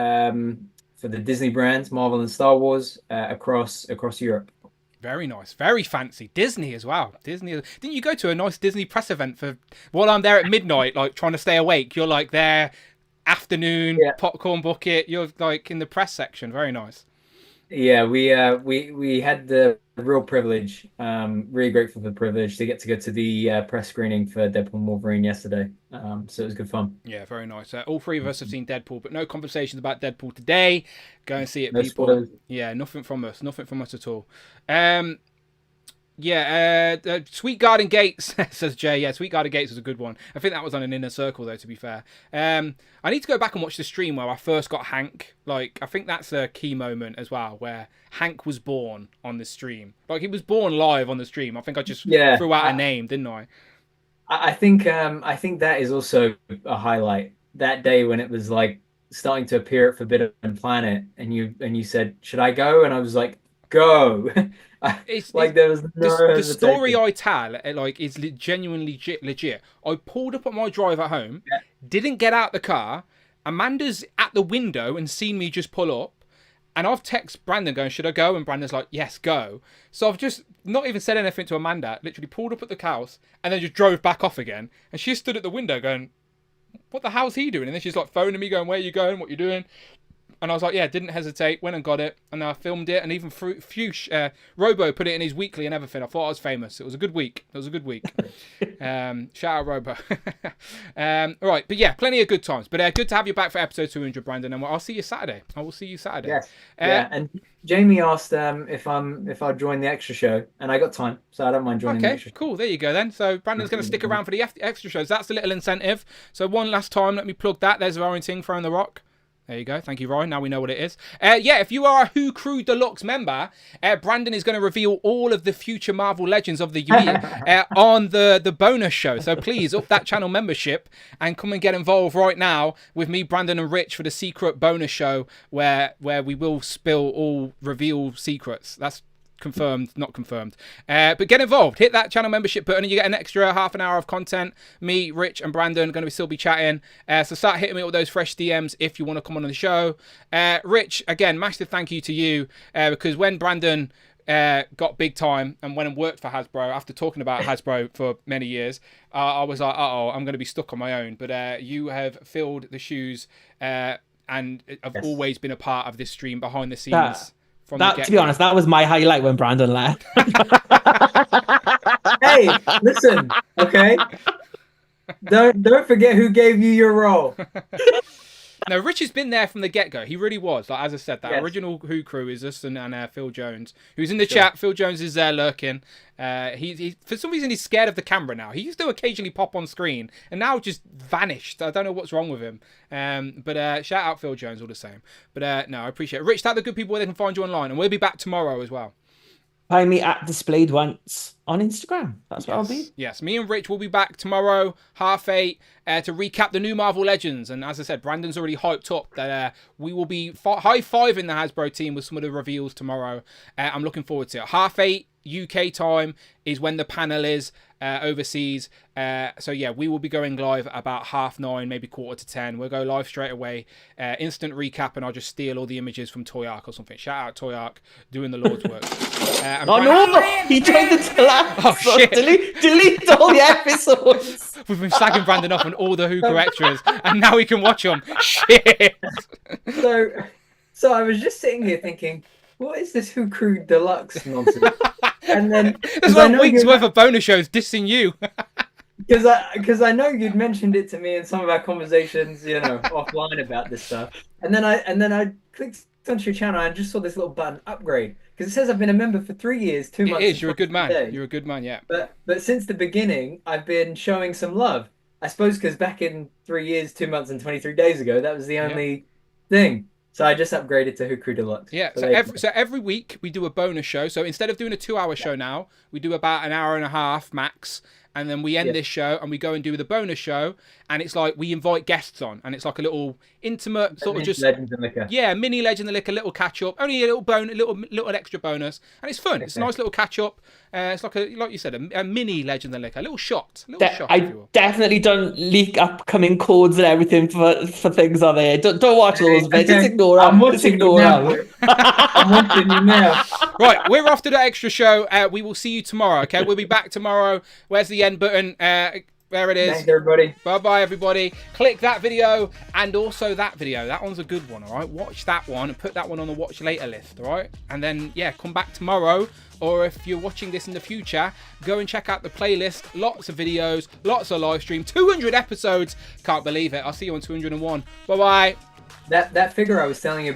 the Disney brands, Marvel and Star Wars, across Europe. Very nice. Very fancy. Disney as well. Disney. Didn't you go to a nice Disney press event while I'm there at midnight, like trying to stay awake? You're like there, afternoon, popcorn bucket. You're like in the press section. Very nice. Yeah, we had the real privilege, really grateful for the privilege to go to the press screening for Deadpool and Wolverine yesterday. So it was good fun. Yeah, very nice. All three of us have seen Deadpool, but no conversations about Deadpool today. Go and see it, no people. Spoilers. Yeah, nothing from us at all. Sweet Garden Gates, says Jay. Yeah, Sweet Garden Gates was a good one. I think that was on an Inner Circle, though, to be fair. I need to go back and watch the stream where I first got Hank. Like, I think that's a key moment as well, where Hank was born on the stream. Like, he was born live on the stream. I think I just threw out a name, didn't I? I think that is also a highlight. That day when it was, like, starting to appear at Forbidden Planet, and you said, should I go? And I was like, go. There was no the story I tell is genuinely legit. I pulled up at my drive at home, didn't get out the car. Amanda's at the window and seen me just pull up, and I've texted Brandon going, should I go? And Brandon's like, yes, go. So I've just not even said anything to Amanda, literally pulled up at the house and then just drove back off again, and she stood at the window going, what the hell's he doing? And then she's like phoning me going, where are you going, what you doing? And I was like, yeah, didn't hesitate, went and got it, and I filmed it, and even Robo put it in his weekly and everything. I thought I was famous. It was a good week. Shout out Robo. All right, but yeah, plenty of good times. But good to have you back for episode 200, Brandon, and I'll see you Saturday. I will see you Saturday. Yes. Yeah, and Jamie asked if I'd join the extra show, and I got time, so I don't mind joining the extra show. Cool. There you go then. So Brandon's going to stick around for the extra shows. That's a little incentive. So one last time, let me plug that. There's Ryan Ting throwing the rock. There you go. Thank you, Ryan. Now we know what it is. Yeah, if you are a Who Crew Deluxe member, Brandon is going to reveal all of the future Marvel Legends of the year on the bonus show. So please up that channel membership and come and get involved right now with me, Brandon, and Rich for the secret bonus show where we will spill all reveal secrets. That's confirmed, not confirmed. But get involved. Hit that channel membership button and you get an extra half an hour of content. Me, Rich, and Brandon are going to still be chatting. So start hitting me with those fresh DMs if you want to come on the show. Rich, again, massive thank you to you because when Brandon got big time and went and worked for Hasbro after talking about Hasbro for many years, I was like, I'm going to be stuck on my own. But you have filled the shoes and have always been a part of this stream behind the scenes. To be honest, that was my highlight when Brandon left. Hey, listen, okay? Don't forget who gave you your role. No, Rich has been there from the get-go. He really was. Like as I said, that original Who Crew is us and Phil Jones, who's in the chat. Phil Jones is there lurking. He for some reason he's scared of the camera now. He used to occasionally pop on screen, and now just vanished. I don't know what's wrong with him. But shout out Phil Jones all the same. But no, I appreciate it. Rich, tell the good people where they can find you online, and we'll be back tomorrow as well. Find me at Displayed Once on Instagram. That's where I'll be. Yes, me and Rich will be back tomorrow, 8:30, to recap the new Marvel Legends. And as I said, Brandon's already hyped up that we will be high-fiving the Hasbro team with some of the reveals tomorrow. I'm looking forward to it. 8:30 UK time is when the panel is overseas. So yeah, we will be going live about 9:30, maybe 9:45. We'll go live straight away. Instant recap, and I'll just steal all the images from Toy Arc or something. Shout out Toy Arc doing the Lord's work. No! He tried to delete. Oh shit! Delete all the episodes. We've been slagging Brandon off on all the Who Crew extras, and now we can watch them. Shit! So I was just sitting here thinking, what is this Who Crew Deluxe nonsense? And then there's like weeks worth of bonus shows dissing you. Because I know you'd mentioned it to me in some of our conversations, offline about this stuff. And then I clicked onto your channel and I just saw this little button, upgrade, because it says I've been a member for 3 years, 2 months. It is. You're a good man. Days. You're a good man. Yeah. But since the beginning, I've been showing some love. I suppose because back in 3 years, 2 months, and 23 days ago, that was the only thing. So I just upgraded to Who Crew Deluxe. Yeah, so every week we do a bonus show. So instead of doing a 2-hour show now, we do about an hour and a half max. And then we end this show and we go and do the bonus show. And it's like we invite guests on. And it's like a little intimate sort of just... Legends and Liquor. Yeah, mini Legends and Liquor, little catch-up. Only a little extra bonus. And it's fun. It's a nice little catch-up. It's like you said, a mini Legends and Liquor. A little shot. I definitely don't leak upcoming codes and everything for things on there. Don't watch those bits. Just ignore them. I'm watching you now. Right, we're off to the extra show. We will see you tomorrow, okay? We'll be back tomorrow. Where's the end button? There it is. Thanks, everybody. Bye-bye, everybody. Click that video and also that video. That one's a good one, all right? Watch that one and put that one on the watch later list, all right? And then, yeah, come back tomorrow. Or if you're watching this in the future, go and check out the playlist. Lots of videos, lots of live stream. 200 episodes. Can't believe it. I'll see you on 201. Bye-bye. That figure I was telling you